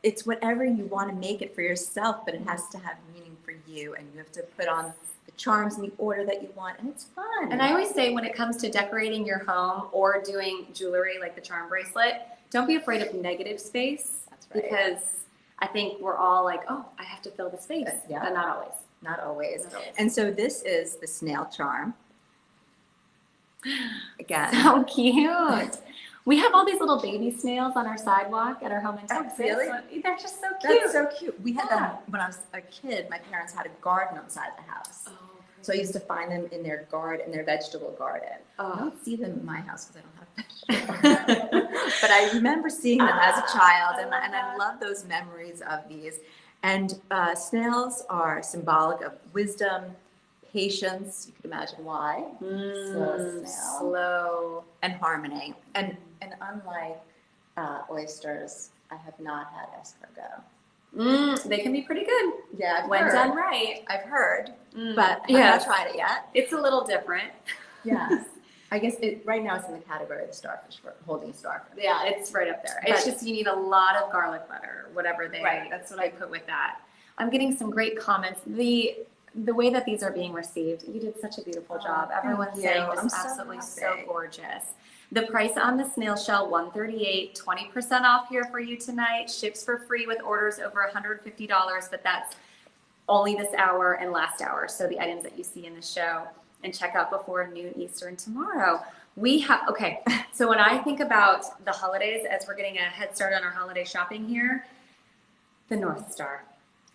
[SPEAKER 2] It's whatever you want to make it for yourself, but it has to have meaning for you, and you have to put on the charms in the order that you want, and it's fun.
[SPEAKER 1] And I always say, when it comes to decorating your home or doing jewelry like the charm bracelet, don't be afraid of negative space.
[SPEAKER 2] That's right.
[SPEAKER 1] Because I think we're all like, oh, I have to fill the space.
[SPEAKER 2] Yeah.
[SPEAKER 1] But not always.
[SPEAKER 2] Not always.
[SPEAKER 1] Not always.
[SPEAKER 2] And so this is the snail charm. Again.
[SPEAKER 1] So cute. We have all these little baby snails on our sidewalk at our home in
[SPEAKER 2] Oh,
[SPEAKER 1] Texas.
[SPEAKER 2] really?
[SPEAKER 1] They're just so cute.
[SPEAKER 2] That's so cute. We had
[SPEAKER 1] Yeah.
[SPEAKER 2] them when I was a kid. My parents had a garden on the side of the house.
[SPEAKER 1] Oh,
[SPEAKER 2] So I used to find them in their garden, in their vegetable garden. I
[SPEAKER 1] oh.
[SPEAKER 2] don't see them in my house because I don't have vegetables. But I remember seeing them as a child, and I love those memories of these. And snails are symbolic of wisdom, patience. You can imagine why. Snail.
[SPEAKER 1] Slow.
[SPEAKER 2] And harmony. And unlike oysters, I have not had escargot.
[SPEAKER 1] They can be pretty good
[SPEAKER 2] Yeah, I've
[SPEAKER 1] when
[SPEAKER 2] heard.
[SPEAKER 1] done right.
[SPEAKER 2] I've heard,
[SPEAKER 1] Mm.
[SPEAKER 2] but I've
[SPEAKER 1] Yes.
[SPEAKER 2] not tried it yet.
[SPEAKER 1] It's a little different.
[SPEAKER 2] Yes. I guess right now it's in the category of starfish, for holding a starfish.
[SPEAKER 1] Yeah, it's right up there. It's
[SPEAKER 2] But-
[SPEAKER 1] just you need a lot of garlic butter, whatever they.
[SPEAKER 2] Right.
[SPEAKER 1] That's what I put with that. I'm getting some great comments. The way that these are being received, you did such a beautiful job.
[SPEAKER 2] thank
[SPEAKER 1] Everyone's
[SPEAKER 2] you.
[SPEAKER 1] saying
[SPEAKER 2] I'm
[SPEAKER 1] just
[SPEAKER 2] so
[SPEAKER 1] absolutely so
[SPEAKER 2] happy.
[SPEAKER 1] gorgeous. The price on the snail shell, $138, 20% off here for you tonight. Ships for free with orders over $150, but that's only this hour and last hour. So the items that you see in the show, and check out before noon Eastern tomorrow. We have, okay, so when I think about the holidays, as we're getting a head start on our holiday shopping here, the North Star.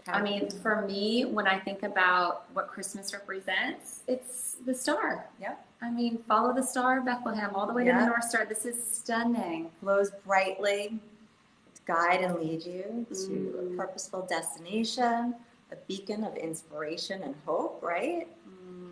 [SPEAKER 1] I mean, for me, when I think about what Christmas represents, it's the star.
[SPEAKER 2] Yep.
[SPEAKER 1] I mean, follow the star of Bethlehem all the way to the
[SPEAKER 2] Yeah.
[SPEAKER 1] North Star. This is stunning.
[SPEAKER 2] Glows brightly to guide and lead you to a purposeful destination, a beacon of inspiration and hope, right?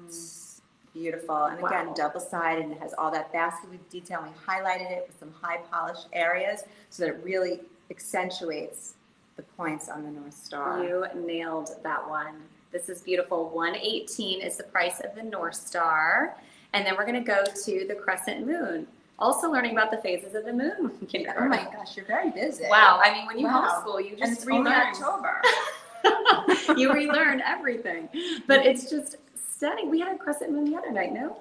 [SPEAKER 2] It's beautiful. And again,
[SPEAKER 1] Wow.
[SPEAKER 2] double-sided, and it has all that basket weave detail. We highlighted it with some high polished areas so that it really accentuates the points on the North Star.
[SPEAKER 1] You nailed that one. This is beautiful. $118 is the price of the North Star. And then we're going to go to the crescent moon. Also learning about the phases of the moon.
[SPEAKER 2] Oh my gosh, you're very busy.
[SPEAKER 1] Wow. I mean, when you
[SPEAKER 2] Wow.
[SPEAKER 1] homeschool, you
[SPEAKER 2] And
[SPEAKER 1] just
[SPEAKER 2] it's only
[SPEAKER 1] relearn.
[SPEAKER 2] October.
[SPEAKER 1] You relearn everything. But it's just stunning. We had a crescent moon the other night, no?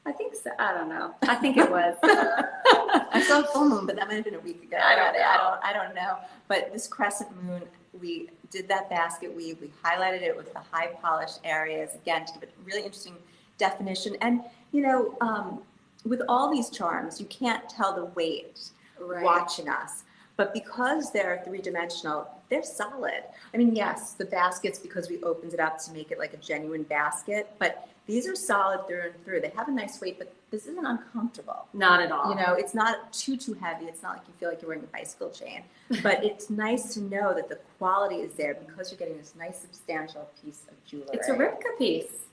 [SPEAKER 1] I think so. I don't know. I think it was.
[SPEAKER 2] I saw a full moon, but that might have been a week ago.
[SPEAKER 1] I don't know.
[SPEAKER 2] I don't know. But this crescent moon, we did that basket weave. We highlighted it with the high polished areas again to give it a really interesting definition. And you know, with all these charms, you can't tell the weight
[SPEAKER 1] Right.
[SPEAKER 2] watching us. But because they're three-dimensional, they're solid. I mean, yes, the basket's because we opened it up to make it like a genuine basket, but these are solid through and through. They have a nice weight, but this isn't uncomfortable.
[SPEAKER 1] Not at all.
[SPEAKER 2] You know, it's not too heavy. It's not like you feel like you're wearing a bicycle chain. But it's nice to know that the quality is there because you're getting this nice, substantial piece of jewelry.
[SPEAKER 1] It's a Ripka piece.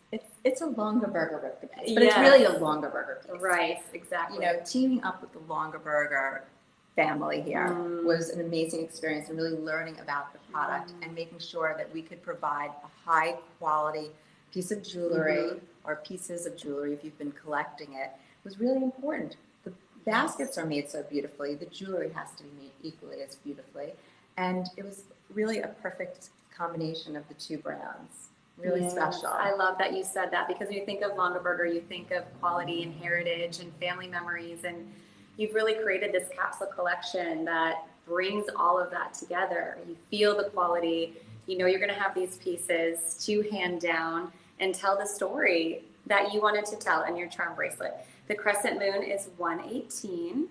[SPEAKER 2] It's a Longaberger Ripka piece, but it's
[SPEAKER 1] Yes.
[SPEAKER 2] really a Longaberger piece.
[SPEAKER 1] Right, exactly.
[SPEAKER 2] You know, teaming up with the Longaberger family here was an amazing experience, and really learning about the product and making sure that we could provide a high quality piece of jewelry or pieces of jewelry if you've been collecting it was really important. baskets are made so beautifully. The jewelry has to be made equally as beautifully. And it was really a perfect combination of the two brands. Really
[SPEAKER 1] Yes,
[SPEAKER 2] special.
[SPEAKER 1] I love that you said that, because when you think of Longaberger, you think of quality and heritage and family memories, and you've really created this capsule collection that brings all of that together. You feel the quality, you know you're going to have these pieces to hand down and tell the story that you wanted to tell in your charm bracelet. The crescent moon is 118,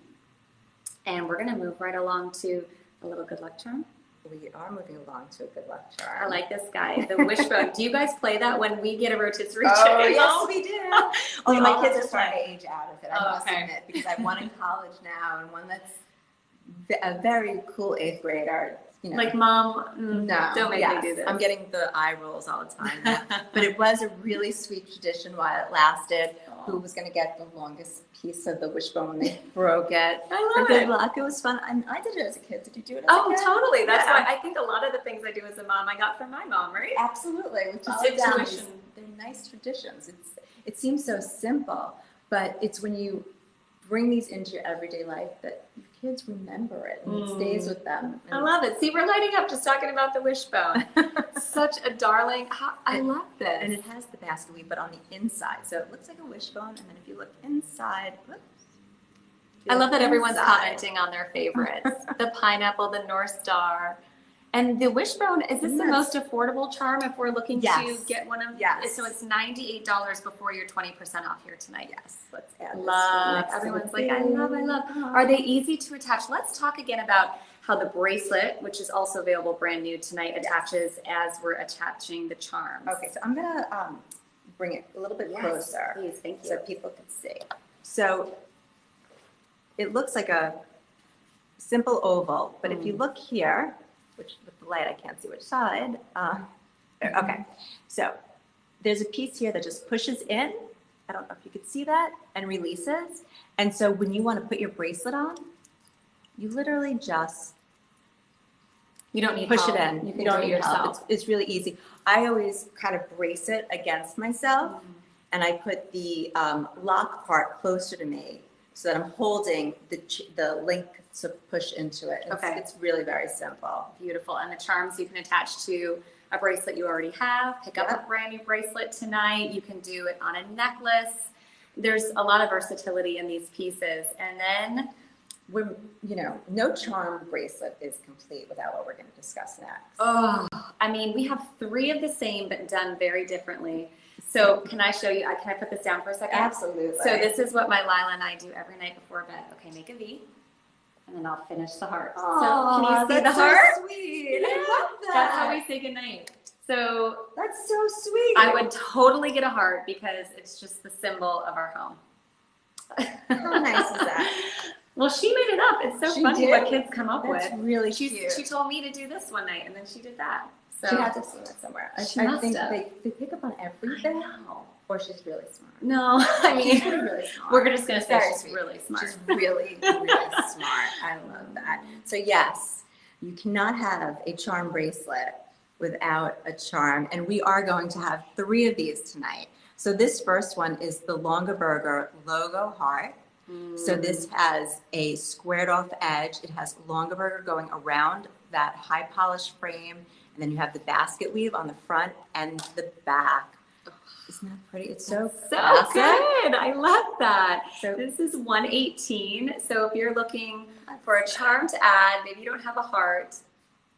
[SPEAKER 1] and we're going to move right along to a little good luck charm.
[SPEAKER 2] We are moving along to a good luck charm.
[SPEAKER 1] I like this guy, the Wishbone. Do you guys play that when we get a rotisserie
[SPEAKER 2] Oh,
[SPEAKER 1] chicken?
[SPEAKER 2] yes, we do. Only my kids are starting to age out of it, I must
[SPEAKER 1] okay.
[SPEAKER 2] admit, because I have one in college now and one that's a very cool 8th grader. You know.
[SPEAKER 1] Like, Mom,
[SPEAKER 2] No,
[SPEAKER 1] don't make me do this.
[SPEAKER 2] I'm getting the eye rolls all the time now. But it was a really sweet tradition while it lasted. Who was going to get the longest piece of the wishbone when they broke it?
[SPEAKER 1] I love
[SPEAKER 2] good
[SPEAKER 1] it.
[SPEAKER 2] luck. It was fun. I did it as a kid. Did you do it as a
[SPEAKER 1] Oh,
[SPEAKER 2] kid?
[SPEAKER 1] totally. That's
[SPEAKER 2] Yeah.
[SPEAKER 1] why I think a lot of the things I do as a mom, I got from my mom, right?
[SPEAKER 2] Absolutely. Which is
[SPEAKER 1] All intuition.
[SPEAKER 2] they're nice traditions. It seems so simple, but it's when you bring these into your everyday life that your kids remember it and it stays with them.
[SPEAKER 1] I love it. See, we're lighting up just talking about the Wishbone. Such a darling. I love this.
[SPEAKER 2] And it has the basket weave, but on the inside. So it looks like a wishbone, and then if you look inside, whoops.
[SPEAKER 1] I love that everyone's
[SPEAKER 2] inside.
[SPEAKER 1] commenting on their favorites. The pineapple, the North Star. And the Wishbone, is this the
[SPEAKER 2] Yes.
[SPEAKER 1] most affordable charm if we're looking
[SPEAKER 2] Yes.
[SPEAKER 1] to get one of
[SPEAKER 2] Yes.
[SPEAKER 1] So it's $98 before your 20% off here tonight.
[SPEAKER 2] Yes, let's add this
[SPEAKER 1] Love.
[SPEAKER 2] one next to
[SPEAKER 1] Everyone's
[SPEAKER 2] the
[SPEAKER 1] like, I love.
[SPEAKER 2] thing.
[SPEAKER 1] Are they easy to attach? Let's talk again about how the bracelet, which is also available brand new tonight, attaches as we're attaching the charms.
[SPEAKER 2] Okay, so I'm gonna bring it a little bit closer,
[SPEAKER 1] Please, thank you.
[SPEAKER 2] so people can see. So it looks like a simple oval, but if you look here, which with the light I can't see which side. Okay, so there's a piece here that just pushes in. I don't know if you could see that, and releases. And so when you want to put your bracelet on, you literally just
[SPEAKER 1] You don't need
[SPEAKER 2] push
[SPEAKER 1] help.
[SPEAKER 2] it in.
[SPEAKER 1] You can
[SPEAKER 2] You don't
[SPEAKER 1] do it
[SPEAKER 2] need help.
[SPEAKER 1] yourself.
[SPEAKER 2] It's really easy. I always kind of brace it against myself, and I put the lock part closer to me so that I'm holding the link to push into it.
[SPEAKER 1] Okay.
[SPEAKER 2] It's really very simple.
[SPEAKER 1] Beautiful. And the charms you can attach to a bracelet you already have. Pick up a brand new bracelet tonight. You can do it on a necklace. There's a lot of versatility in these pieces. And then
[SPEAKER 2] No charm bracelet is complete without what we're going to discuss next.
[SPEAKER 1] I mean, we have 3 of the same, but done very differently. So can I show you? Can I put this down for a second?
[SPEAKER 2] Absolutely.
[SPEAKER 1] So this is what my Lila and I do every night before bed. Okay, make a V, and then I'll finish the heart. So can you see the heart?
[SPEAKER 2] So sweet. I love that.
[SPEAKER 1] That's how we say goodnight. So
[SPEAKER 2] That's so sweet.
[SPEAKER 1] I would totally get a heart because it's just the symbol of our home.
[SPEAKER 2] How nice is that?
[SPEAKER 1] Well, she made it up. It's so
[SPEAKER 2] She
[SPEAKER 1] funny
[SPEAKER 2] did?
[SPEAKER 1] what kids come up
[SPEAKER 2] That's
[SPEAKER 1] with.
[SPEAKER 2] really
[SPEAKER 1] She
[SPEAKER 2] cute.
[SPEAKER 1] told me to do this one night, and then she did that. So
[SPEAKER 2] She has to have seen it somewhere.
[SPEAKER 1] She
[SPEAKER 2] I
[SPEAKER 1] must
[SPEAKER 2] think
[SPEAKER 1] have.
[SPEAKER 2] they pick up on everything,
[SPEAKER 1] know.
[SPEAKER 2] or she's really smart.
[SPEAKER 1] No, I mean,
[SPEAKER 2] She's really smart.
[SPEAKER 1] we're just going to say
[SPEAKER 2] Very
[SPEAKER 1] she's
[SPEAKER 2] sweet.
[SPEAKER 1] really smart.
[SPEAKER 2] She's really, really smart. I love that. So yes, you cannot have a charm bracelet without a charm, and we are going to have 3 of these tonight. So this first one is the Longaberger logo heart. So this has a squared off edge. It has Longaberger going around that high polished frame, and then you have the basket weave on the front and the back. Isn't that pretty? It's so classic.
[SPEAKER 1] good. I love that.
[SPEAKER 2] So
[SPEAKER 1] This is 118. So if you're looking for a charm to add, maybe you don't have a heart.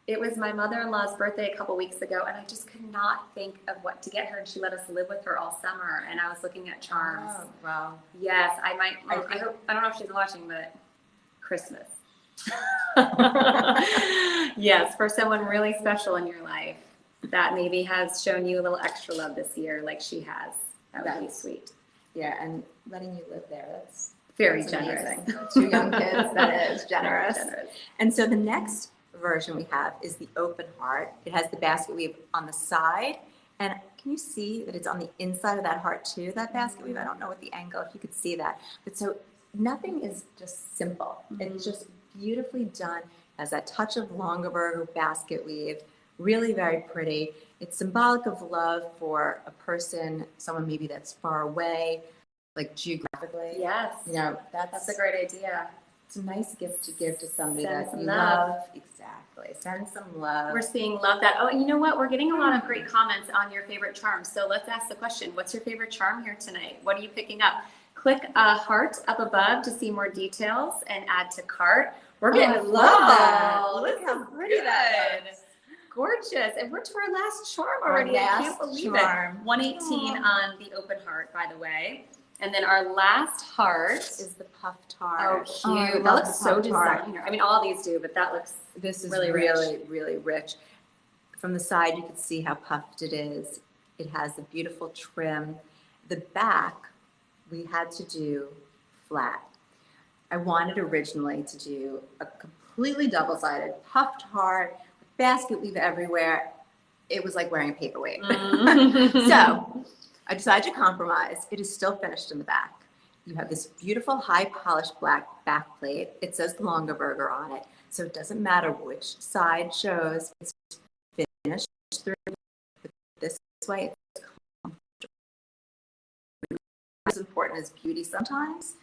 [SPEAKER 1] It was my mother-in-law's birthday a couple weeks ago, and I just could not think of what to get her. And she let us live with her all summer, and I was looking at charms.
[SPEAKER 2] Oh, wow.
[SPEAKER 1] Yes, I might. I don't know if she's watching, but Christmas. Yes, for someone really special in your life that maybe has shown you a little extra love this year, like she has. That would be sweet.
[SPEAKER 2] Yeah, and letting you live there, that's
[SPEAKER 1] Very
[SPEAKER 2] that's
[SPEAKER 1] generous.
[SPEAKER 2] amazing. 2 young kids, that is generous.
[SPEAKER 1] Very generous.
[SPEAKER 2] And so the next version we have is the open heart. It has the basket weave on the side. And can you see that it's on the inside of that heart too, that basket weave? I don't know what the angle, if you could see that. But so nothing is just simple. It's just beautifully done. It has that touch of Longaberger basket weave. Really very pretty. It's symbolic of love for a person, someone maybe that's far away. like geographically.
[SPEAKER 1] Yes.
[SPEAKER 2] You know,
[SPEAKER 1] That's a great idea.
[SPEAKER 2] it's a nice gift to give to somebody
[SPEAKER 1] Send
[SPEAKER 2] that
[SPEAKER 1] some
[SPEAKER 2] you
[SPEAKER 1] love.
[SPEAKER 2] love. Exactly. Send some love.
[SPEAKER 1] We're seeing love that. Oh, and you know what? We're getting a lot of great comments on your favorite charms. So let's ask the question. What's your favorite charm here tonight? What are you picking up? Click a heart up above to see more details and add to cart. We're getting
[SPEAKER 2] I love that.
[SPEAKER 1] full.
[SPEAKER 2] Look how pretty that is.
[SPEAKER 1] Gorgeous. And we're to our last charm already. I can't believe it. 118 on the open heart, by the way. And then our last heart
[SPEAKER 2] is the puff tart.
[SPEAKER 1] Oh, cute.
[SPEAKER 2] I
[SPEAKER 1] That
[SPEAKER 2] love
[SPEAKER 1] looks
[SPEAKER 2] the
[SPEAKER 1] so
[SPEAKER 2] puff tart.
[SPEAKER 1] designer. I mean, all these do, but that looks
[SPEAKER 2] This is
[SPEAKER 1] really
[SPEAKER 2] really rich. From the side, you can see how puffed it is. It has a beautiful trim. The back, we had to do flat. I wanted originally to do a completely double-sided puffed heart, basket weave everywhere. It was like wearing a paperweight. So I decided to compromise. It is still finished in the back. You have this beautiful high polished black back plate. It says Longaberger on it. So it doesn't matter which side shows. It's finished through this way. As important as beauty sometimes.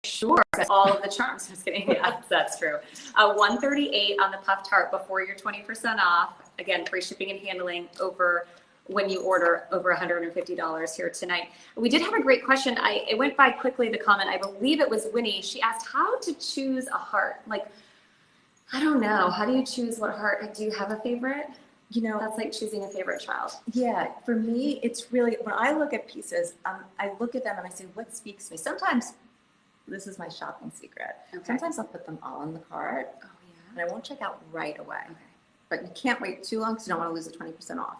[SPEAKER 1] Sure. All of the charms. I'm just kidding. Yeah, that's true. 138 on the puffed heart before your 20% off. Again, free shipping and handling over when you order over $150 here tonight. We did have a great question. It went by quickly, the comment. I believe it was Winnie. She asked how to choose a heart. Like, I don't know. How do you choose what heart? Do you have a favorite?
[SPEAKER 2] You know,
[SPEAKER 1] That's like choosing a favorite child.
[SPEAKER 2] yeah, for me, it's really, when I look at pieces, I look at them and I say, what speaks to me? Sometimes, this is my shopping secret.
[SPEAKER 1] Okay.
[SPEAKER 2] Sometimes I'll put them all in the cart
[SPEAKER 1] Oh, yeah.
[SPEAKER 2] and I won't check out right away.
[SPEAKER 1] Okay.
[SPEAKER 2] But you can't wait too long because you don't want to lose the 20% off.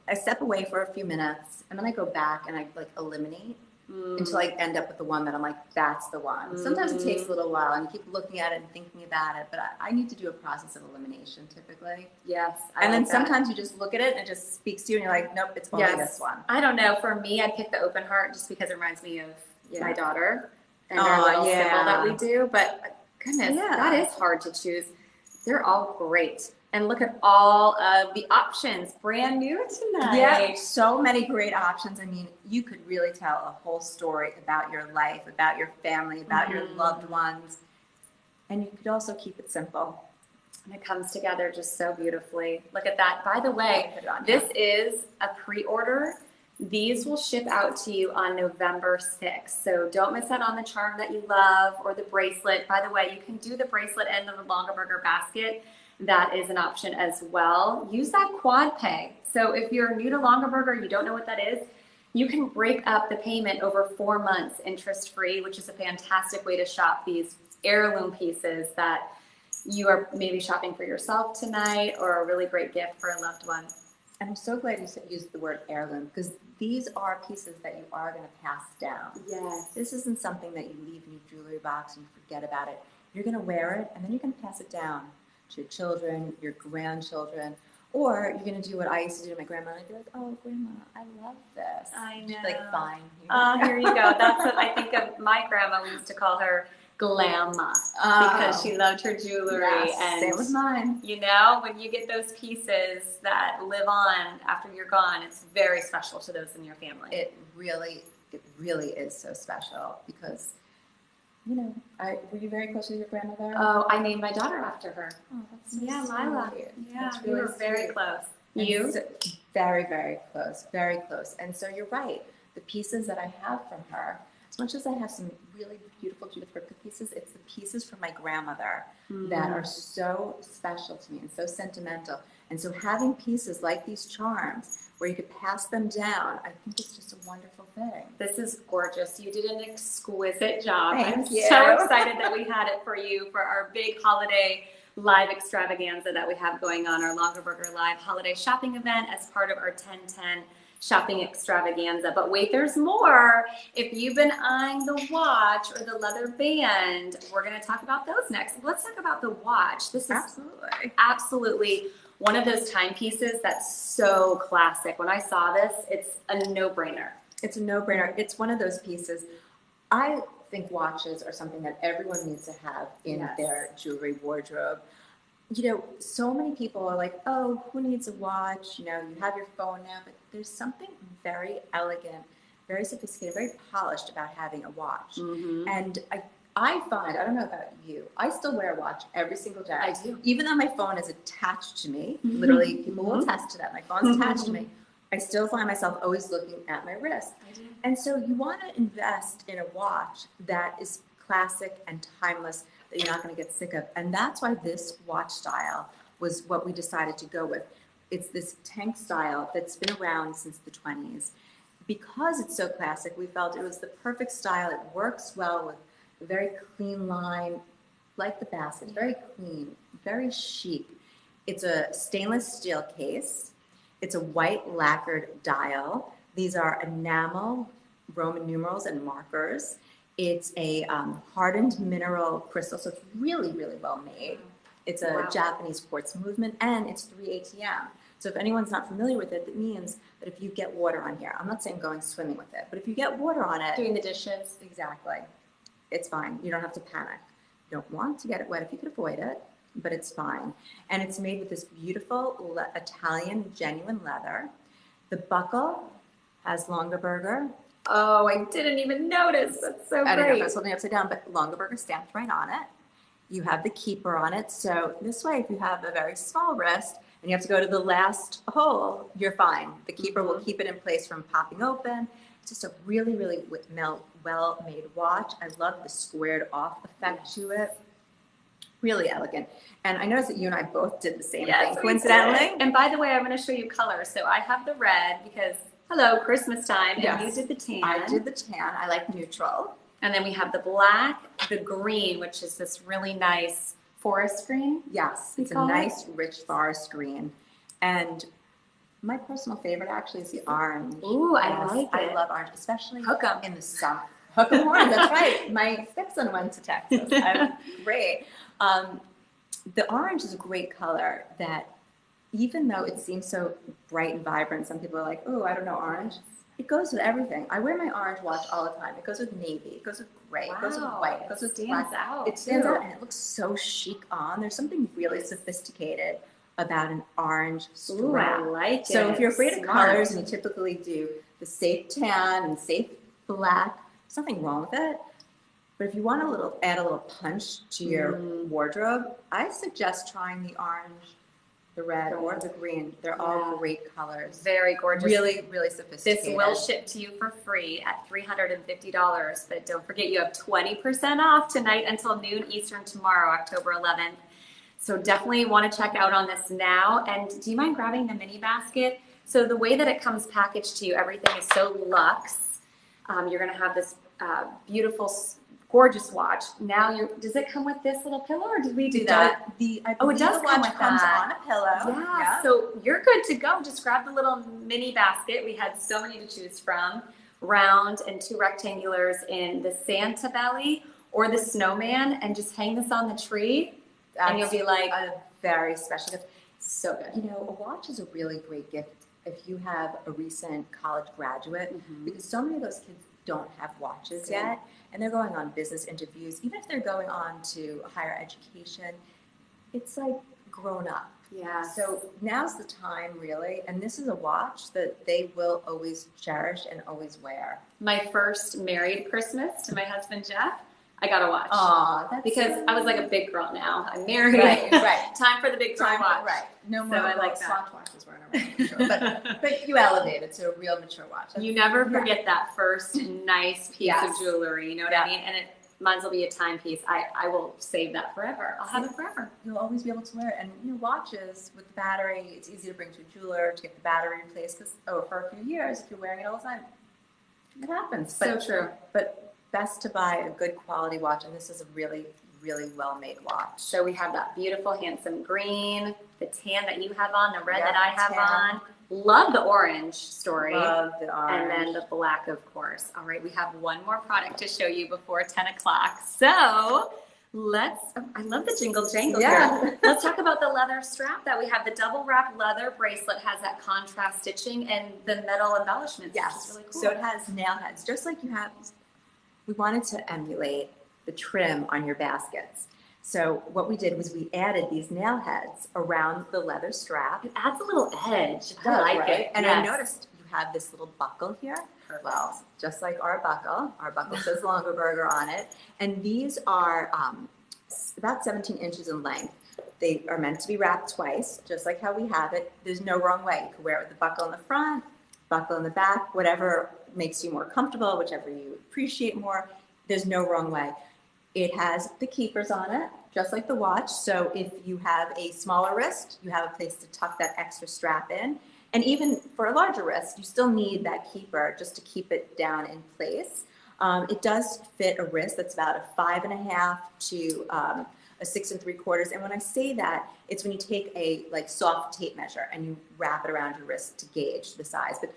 [SPEAKER 2] I step away for a few minutes and then I go back and I like eliminate until I end up with the one that I'm like, that's the one. Sometimes it takes a little while and you keep looking at it and thinking about it, but I need to do a process of elimination typically.
[SPEAKER 1] Yes.
[SPEAKER 2] And then sometimes you just look at it and it just speaks to you and you're like, nope, it's only this one.
[SPEAKER 1] I don't know. For me, I pick the open heart just because it reminds me of my daughter and
[SPEAKER 2] Oh,
[SPEAKER 1] our little symbol
[SPEAKER 2] yeah.
[SPEAKER 1] that we do. But goodness,
[SPEAKER 2] Yeah.
[SPEAKER 1] that is hard to choose. They're all great. And look at all of the options, brand new tonight.
[SPEAKER 2] Yeah, so many great options. I mean, you could really tell a whole story about your life, about your family, about your loved ones. And you could also keep it simple.
[SPEAKER 1] And it comes together just so beautifully. Look at that. By the way,
[SPEAKER 2] Put it on
[SPEAKER 1] this
[SPEAKER 2] here.
[SPEAKER 1] is a pre-order. These will ship out to you on November 6th. So don't miss out on the charm that you love or the bracelet. By the way, you can do the bracelet and the Longaberger basket. That is an option as well. Use that quad pay. So if you're new to Longaberger, you don't know what that is, you can break up the payment over 4 months interest-free, which is a fantastic way to shop these heirloom pieces that you are maybe shopping for yourself tonight or a really great gift for a loved one.
[SPEAKER 2] And I'm so glad you used the word heirloom because these are pieces that you are going to pass down.
[SPEAKER 1] Yes.
[SPEAKER 2] This isn't something that you leave in your jewelry box and you forget about it. You're going to wear it and then you're going to pass it down to your children, your grandchildren, or you're going to do what I used to do to my grandma. I'd be like, oh, grandma, I love this.
[SPEAKER 1] I know.
[SPEAKER 2] She's like, fine.
[SPEAKER 1] Here you go. That's what I think of my grandma. We used to call her Glamma because she loved her jewelry.
[SPEAKER 2] Yes,
[SPEAKER 1] and
[SPEAKER 2] same with mine.
[SPEAKER 1] You know, when you get those pieces that live on after you're gone, it's very special to those in your family.
[SPEAKER 2] It really is so special because, you know, were you very close with your grandmother?
[SPEAKER 1] Oh, I named my daughter after her.
[SPEAKER 2] Oh, that's so
[SPEAKER 1] Yeah,
[SPEAKER 2] sweet.
[SPEAKER 1] Lila. Yeah,
[SPEAKER 2] That's
[SPEAKER 1] we
[SPEAKER 2] really
[SPEAKER 1] were very
[SPEAKER 2] sweet.
[SPEAKER 1] close.
[SPEAKER 2] And
[SPEAKER 1] You?
[SPEAKER 2] so, very, very close, very close. And so you're right. The pieces that I have from her, as much as I have some really beautiful Judith Ripka pieces, it's the pieces from my grandmother that are so special to me and so sentimental. And so having pieces like these charms where you could pass them down, I think it's just a wonderful thing.
[SPEAKER 1] This is gorgeous. You did an exquisite job.
[SPEAKER 2] Thank
[SPEAKER 1] I'm
[SPEAKER 2] you.
[SPEAKER 1] so excited that we had it for you for our big holiday live extravaganza that we have going on, our Longaberger Live holiday shopping event as part of our 10/10 shopping extravaganza. But wait, there's more. If you've been eyeing the watch or the leather band, we're going to talk about those next. Let's talk about the watch. This is absolutely one of those timepieces that's so classic. When I saw this, it's a no-brainer.
[SPEAKER 2] It's a no-brainer. It's one of those pieces. I think watches are something that everyone needs to have in their jewelry wardrobe. You know, so many people are like, oh, who needs a watch? You know, you have your phone now, but there's something very elegant very sophisticated, very polished about having a watch.
[SPEAKER 1] Mm-hmm.
[SPEAKER 2] And I find, I don't know about you, I still wear a watch every single day.
[SPEAKER 1] I do.
[SPEAKER 2] Even though my phone is attached to me,
[SPEAKER 1] Mm-hmm.
[SPEAKER 2] literally people will
[SPEAKER 1] Mm-hmm.
[SPEAKER 2] attest to that, my phone's attached to me, I still find myself always looking at my wrist.
[SPEAKER 1] I do.
[SPEAKER 2] And so you want to invest in a watch that is classic and timeless, that you're not going to get sick of. And that's why this watch style was what we decided to go with. It's this tank style that's been around since the 20s. Because it's so classic, we felt it was the perfect style. It works well with a very clean line, like the basket, very clean, very chic. It's a stainless steel case. It's a white lacquered dial. These are enamel, Roman numerals, and markers. It's a hardened mineral crystal, so it's really, really well made. It's a Japanese quartz movement, and it's 3 ATM. So if anyone's not familiar with it, that means that if you get water on here, I'm not saying going swimming with it, but if you get water on it,
[SPEAKER 1] Doing the dishes.
[SPEAKER 2] exactly, it's fine. You don't have to panic. You don't want to get it wet if you could avoid it, but it's fine. And it's made with this beautiful Italian genuine leather. The buckle has Longaberger.
[SPEAKER 1] Oh, I didn't even notice. That's so
[SPEAKER 2] I don't know if
[SPEAKER 1] great.
[SPEAKER 2] that's holding upside down, but Longaberger stamped right on it. You have the keeper on it. So this way, if you have a very small wrist and you have to go to the last hole, you're fine. The keeper will keep it in place from popping open. It's just a really, really well-made watch. I love the squared off effect to it. Really elegant. And I noticed that you and I both did the same thing, coincidentally.
[SPEAKER 1] And by the way, I'm going to show you colors. So I have the red because, hello, Christmas time. And
[SPEAKER 2] Yes.
[SPEAKER 1] you did the tan.
[SPEAKER 2] I did the tan. I like neutral.
[SPEAKER 1] And then we have the black, the green, which is this really nice forest green.
[SPEAKER 2] Yes,
[SPEAKER 1] You
[SPEAKER 2] it's a
[SPEAKER 1] call it?
[SPEAKER 2] nice, rich forest green. And my personal favorite actually is the orange.
[SPEAKER 1] Ooh, I
[SPEAKER 2] Yes,
[SPEAKER 1] like it.
[SPEAKER 2] I love orange, especially
[SPEAKER 1] Hook 'em.
[SPEAKER 2] in the summer. Hook 'em horn, that's right. My stepson went to Texas. I'm great. The orange is a great color that even though it seems so bright and vibrant, some people are like, oh, I don't know, orange. It goes with everything. I wear my orange watch all the time. It goes with navy. It goes with gray. It goes with white. It goes with
[SPEAKER 1] stands
[SPEAKER 2] black.
[SPEAKER 1] out.
[SPEAKER 2] It stands
[SPEAKER 1] too.
[SPEAKER 2] out and it looks so chic on. There's something really sophisticated about an orange
[SPEAKER 1] Ooh, I
[SPEAKER 2] strap.
[SPEAKER 1] like it.
[SPEAKER 2] So if you're afraid of
[SPEAKER 1] Smart.
[SPEAKER 2] colors and you typically do the safe tan and safe black, there's nothing wrong with it. But if you want to add a little punch to your wardrobe, I suggest trying the orange, the red, or the green. They're all great colors.
[SPEAKER 1] Very gorgeous.
[SPEAKER 2] Really, really
[SPEAKER 1] This
[SPEAKER 2] sophisticated.
[SPEAKER 1] will ship to you for free at $350, but don't forget you have 20% off tonight until noon Eastern tomorrow, October 11th. So definitely want to check out on this now. And do you mind grabbing the mini basket? So the way that it comes packaged to you, everything is so luxe. You're going to have this beautiful, gorgeous watch. Now, does it come with this little pillow, or did we do that?
[SPEAKER 2] I
[SPEAKER 1] Oh, it
[SPEAKER 2] believe
[SPEAKER 1] does
[SPEAKER 2] the
[SPEAKER 1] come
[SPEAKER 2] watch
[SPEAKER 1] with
[SPEAKER 2] comes
[SPEAKER 1] that.
[SPEAKER 2] on a pillow.
[SPEAKER 1] Yeah, so you're good to go. Just grab the little mini basket. We had so many to choose from. Round and 2 rectangulars in the Santa belly or the snowman, and just hang this on the tree. And you'll be like,
[SPEAKER 2] a very special gift.
[SPEAKER 1] so good.
[SPEAKER 2] You know, a watch is a really great gift if you have a recent college graduate, because so many of those kids don't have watches yet, and they're going on business interviews. Even if they're going on to higher education, it's like grown up.
[SPEAKER 1] Yeah.
[SPEAKER 2] So now's the time, really, and this is a watch that they will always cherish and always wear.
[SPEAKER 1] My first married Christmas to my husband, Jeff, I got a watch.
[SPEAKER 2] Aw, that's
[SPEAKER 1] Because
[SPEAKER 2] so
[SPEAKER 1] I was like a big girl now. I'm married.
[SPEAKER 2] Right, right.
[SPEAKER 1] Time for the big girl watch.
[SPEAKER 2] Right. No more
[SPEAKER 1] So I like that.
[SPEAKER 2] slot watches weren't around, but you elevated to a real mature watch.
[SPEAKER 1] You never forget that first nice piece of
[SPEAKER 2] Yes.
[SPEAKER 1] jewelry, you know what I mean? And mine will be a timepiece. I will save that forever. I'll have it forever.
[SPEAKER 2] You'll always be able to wear it. And watches with the battery, it's easy to bring to a jeweler to get the battery replaced because for a few years, if you're wearing it all the time, it happens.
[SPEAKER 1] So true.
[SPEAKER 2] But best to buy a good quality watch, and this is a really, really well-made watch.
[SPEAKER 1] So we have that beautiful, handsome green, the tan that you have on, the red that I have
[SPEAKER 2] tan.
[SPEAKER 1] on. Love the orange story.
[SPEAKER 2] Love the orange.
[SPEAKER 1] And then the black, of course. All right, we have one more product to show you before 10 o'clock. So I love the jingle jangle here. Let's talk about the leather strap that we have. The double wrap leather bracelet has that contrast stitching and the metal embellishments, which is really cool.
[SPEAKER 2] So it has nail heads, just like you have. We wanted to emulate the trim on your baskets. So what we did was we added these nail heads around the leather strap.
[SPEAKER 1] It adds a little edge.
[SPEAKER 2] It
[SPEAKER 1] I
[SPEAKER 2] does,
[SPEAKER 1] like
[SPEAKER 2] right?
[SPEAKER 1] it.
[SPEAKER 2] And I noticed you have this little buckle here.
[SPEAKER 1] Perfect.
[SPEAKER 2] Well, just like our buckle says Longaberger on it. And these are about 17 inches in length. They are meant to be wrapped twice, just like how we have it. There's no wrong way. You can wear it with the buckle in the front, buckle in the back, whatever makes you more comfortable, whichever you appreciate more. There's no wrong way. It has the keepers on it, just like the watch. So if you have a smaller wrist, you have a place to tuck that extra strap in. And even for a larger wrist, you still need that keeper just to keep it down in place. It does fit a wrist that's about a 5.5 to a 6 3/4. And when I say that, it's when you take a soft tape measure and you wrap it around your wrist to gauge the size. But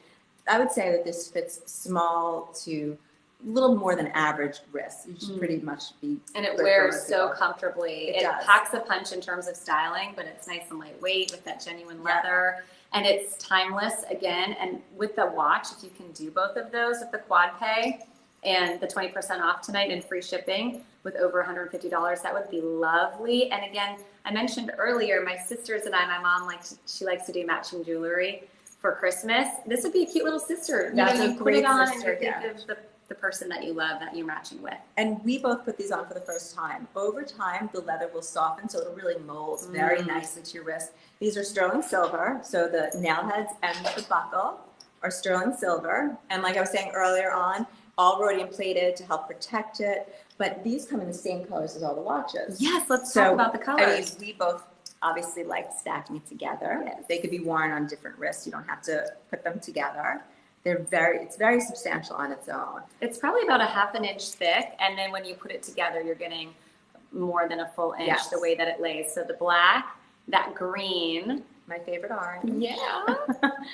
[SPEAKER 2] I would say that this fits small to a little more than average wrist. You should pretty much be.
[SPEAKER 1] And it wears so comfortably. It
[SPEAKER 2] does.
[SPEAKER 1] packs a punch in terms of styling, but it's nice and lightweight with that genuine leather. And it's timeless again. And with the watch, if you can do both of those with the quad pay and the 20% off tonight and free shipping with over $150, that would be lovely. And again, I mentioned earlier, my sisters and I, my mom she likes to do matching jewelry for Christmas. This would be a cute little sister.
[SPEAKER 2] That's
[SPEAKER 1] you
[SPEAKER 2] a
[SPEAKER 1] put it
[SPEAKER 2] great
[SPEAKER 1] on
[SPEAKER 2] sister
[SPEAKER 1] and you think of the person that you love that you're matching with.
[SPEAKER 2] And we both put these on for the first time. Over time, the leather will soften, so it'll really mold very nicely to your wrist. These are sterling silver, so the nail heads and the buckle are sterling silver. And like I was saying earlier on, all rhodium plated to help protect it. But these come in the same colors as all the watches.
[SPEAKER 1] Yes, let's talk about the colors.
[SPEAKER 2] I mean, we both obviously like stacking it together.
[SPEAKER 1] Yes.
[SPEAKER 2] They could be worn on different wrists. You don't have to put them together. It's very substantial on its own.
[SPEAKER 1] It's probably about a 1/2 inch thick, and then when you put it together, you're getting more than a full inch the way that it lays. So the black, that green,
[SPEAKER 2] my favorite orange.
[SPEAKER 1] Yeah.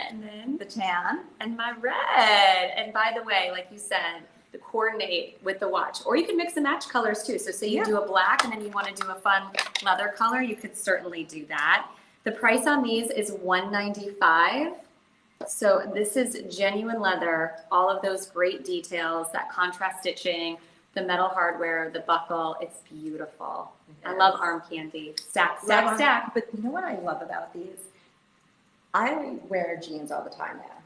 [SPEAKER 1] And then
[SPEAKER 2] the tan.
[SPEAKER 1] And my red. And by the way, like you said, the coordinate with the watch. Or you can mix and match colors too. So say you do a black and then you want to do a fun leather color, you could certainly do that. The price on these is $195. So this is genuine leather, all of those great details, that contrast stitching, the metal hardware, the buckle. It's beautiful. I love arm candy. Stack, stack, stack.
[SPEAKER 2] But you know what I love about these? I wear jeans all the time now.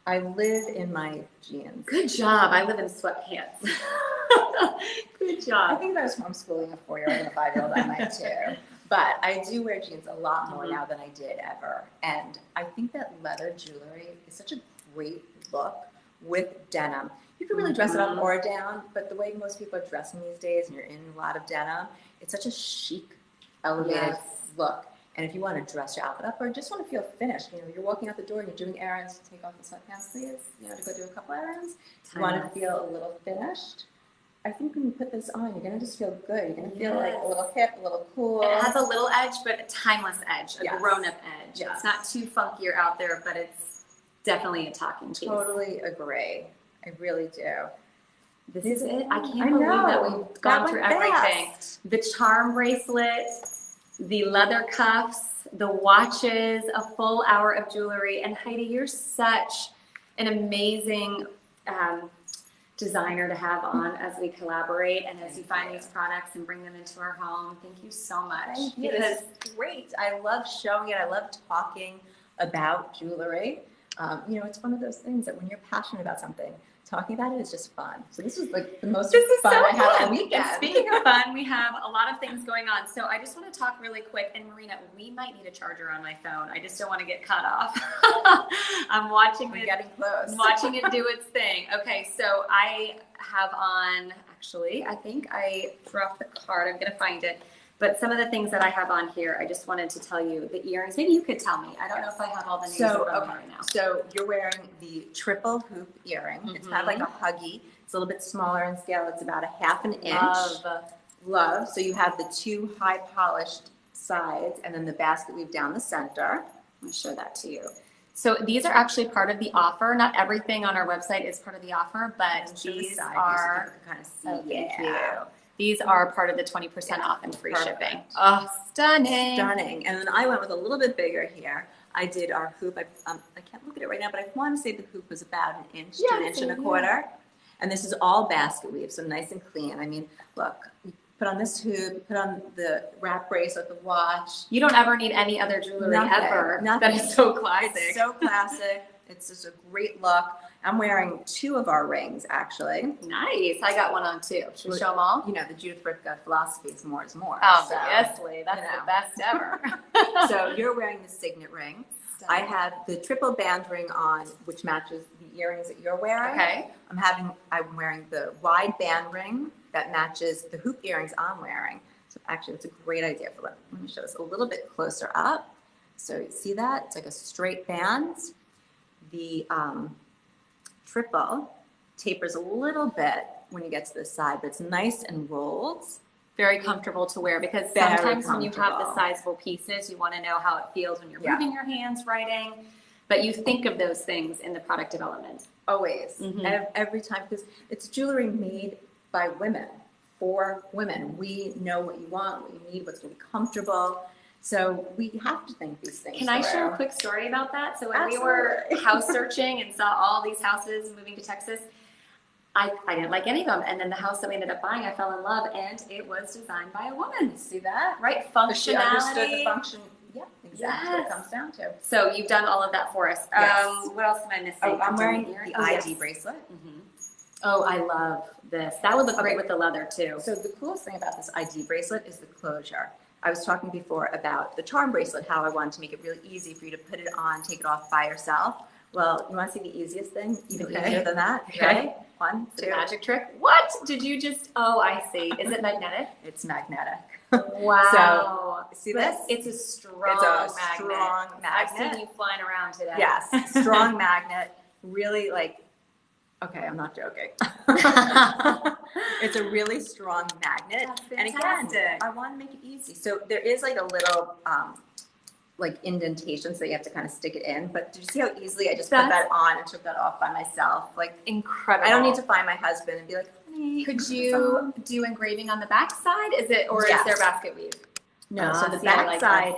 [SPEAKER 2] I live in my jeans.
[SPEAKER 1] Good job. I live in sweatpants. Good job.
[SPEAKER 2] I think if I was homeschooling a 4-year-old and a 5-year-old, I might too. But I do wear jeans a lot more now than I did ever. And I think that leather jewelry is such a great look with denim. You can really dress it up or down, but the way most people are dressing these days, and you're in a lot of denim, it's such a chic, elevated look. And if you want to dress your outfit up or just want to feel finished, you're walking out the door and you're doing errands, take off the sweatpants, please, to go do a couple errands. You want to feel a little finished. I think when you put this on, you're going to just feel good. You're going to feel like a little hip, a little cool.
[SPEAKER 1] It has a little edge, but a timeless edge, a grown-up edge.
[SPEAKER 2] Yes.
[SPEAKER 1] It's not too funky or out there, but it's definitely a talking piece.
[SPEAKER 2] Totally agree. I really do.
[SPEAKER 1] This is it. I can't believe that we've gone through everything. The charm bracelet, the leather cuffs, the watches, a full hour of jewelry. And Heidi, you're such an amazing designer to have on as we collaborate and as you find these products and bring them into our home. Thank you so much.
[SPEAKER 2] Thank you. This is great. I love showing it. I love talking about jewelry. It's one of those things that when you're passionate about something, talking about it is just fun. So this is like the most fun I have all weekend.
[SPEAKER 1] And speaking of fun, we have a lot of things going on. So I just want to talk really quick. And Marina, we might need a charger on my phone. I just don't want to get cut off. I'm watching it.
[SPEAKER 2] Getting close.
[SPEAKER 1] I'm watching it do its thing. Okay, so I have on, actually, I think I dropped the card. I'm going to find it. But some of the things that I have on here, I just wanted to tell you. The earrings, maybe you could tell me. I don't know if I have all the names of them right now.
[SPEAKER 2] So you're wearing the triple hoop earring. It's kind of like a huggy. It's a little bit smaller in scale. It's about a 1/2 inch. Love. So you have the 2 high polished sides and then the basket weave down the center.
[SPEAKER 1] I'll show that to you. So these are actually part of the offer. Not everything on our website is part of the offer, but these are
[SPEAKER 2] kind of see
[SPEAKER 1] These are part of the 20% off and free shipping. Oh, stunning.
[SPEAKER 2] Stunning. And then I went with a little bit bigger here. I did our hoop. I can't look at it right now, but I want to say the hoop was about 1 inch to 1.25 inches. And this is all basket weave, so nice and clean. I mean, look, you put on this hoop, put on the wrap bracelet, the watch.
[SPEAKER 1] You don't ever need any other jewelry ever.
[SPEAKER 2] Nothing.
[SPEAKER 1] That is so classic.
[SPEAKER 2] It's so classic. It's just a great look. I'm wearing 2 of our rings, actually.
[SPEAKER 1] Nice. I got one on too. Should we show them all?
[SPEAKER 2] You know, the Judith Ripka philosophy is more is more.
[SPEAKER 1] Obviously. That's the best ever.
[SPEAKER 2] So you're wearing the signet ring. I have the triple band ring on, which matches the earrings that you're wearing.
[SPEAKER 1] Okay.
[SPEAKER 2] I'm wearing the wide band ring that matches the hoop earrings I'm wearing. So actually, it's a great idea for them. Let me show this a little bit closer up. So you see that? It's like a straight band. The triple tapers a little bit when you get to the side, but it's nice and rolled.
[SPEAKER 1] Very comfortable to wear because sometimes when you have the sizable pieces, you want to know how it feels when you're moving your hands, writing, but you think of those things in the product development.
[SPEAKER 2] Always, every time, because it's jewelry made by women, for women. We know what you want, what you need, what's going to be comfortable. So we have to think these things.
[SPEAKER 1] Can I share a quick story about that? So when we were house searching and saw all these houses moving to Texas, I didn't like any of them. And then the house that we ended up buying, I fell in love, and it was designed by a woman.
[SPEAKER 2] See that?
[SPEAKER 1] Right?
[SPEAKER 2] Functionality.
[SPEAKER 1] She
[SPEAKER 2] understood the function. Yeah, exactly what it comes down to.
[SPEAKER 1] So you've done all of that for us.
[SPEAKER 2] Yes.
[SPEAKER 1] What else am I missing?
[SPEAKER 2] Oh, I'm wearing the ID bracelet.
[SPEAKER 1] Oh, I love this. That would look great with the leather too.
[SPEAKER 2] So the coolest thing about this ID bracelet is the closure. I was talking before about the charm bracelet, how I wanted to make it really easy for you to put it on, take it off by yourself. Well, you want to see the easiest thing? Even easier than that, right? 1, 2.
[SPEAKER 1] The magic trick. What? Did you just, oh, I see. Is it magnetic?
[SPEAKER 2] It's magnetic.
[SPEAKER 1] Wow.
[SPEAKER 2] So, see this?
[SPEAKER 1] It's a strong magnet.
[SPEAKER 2] Strong magnet.
[SPEAKER 1] I've seen you flying around today.
[SPEAKER 2] Yes, strong magnet. Really like, okay, I'm not joking. It's a really strong magnet.
[SPEAKER 1] That's
[SPEAKER 2] and
[SPEAKER 1] fantastic.
[SPEAKER 2] again, I want to make it easy. So there is like a little like indentation, so you have to kind of stick it in. But did you see how easily I just put that on and took that off by myself? Like
[SPEAKER 1] incredible.
[SPEAKER 2] I don't need to find my husband and be like, honey,
[SPEAKER 1] could you do engraving on the back side? Is it, or is there basket weave?
[SPEAKER 2] No, so the back side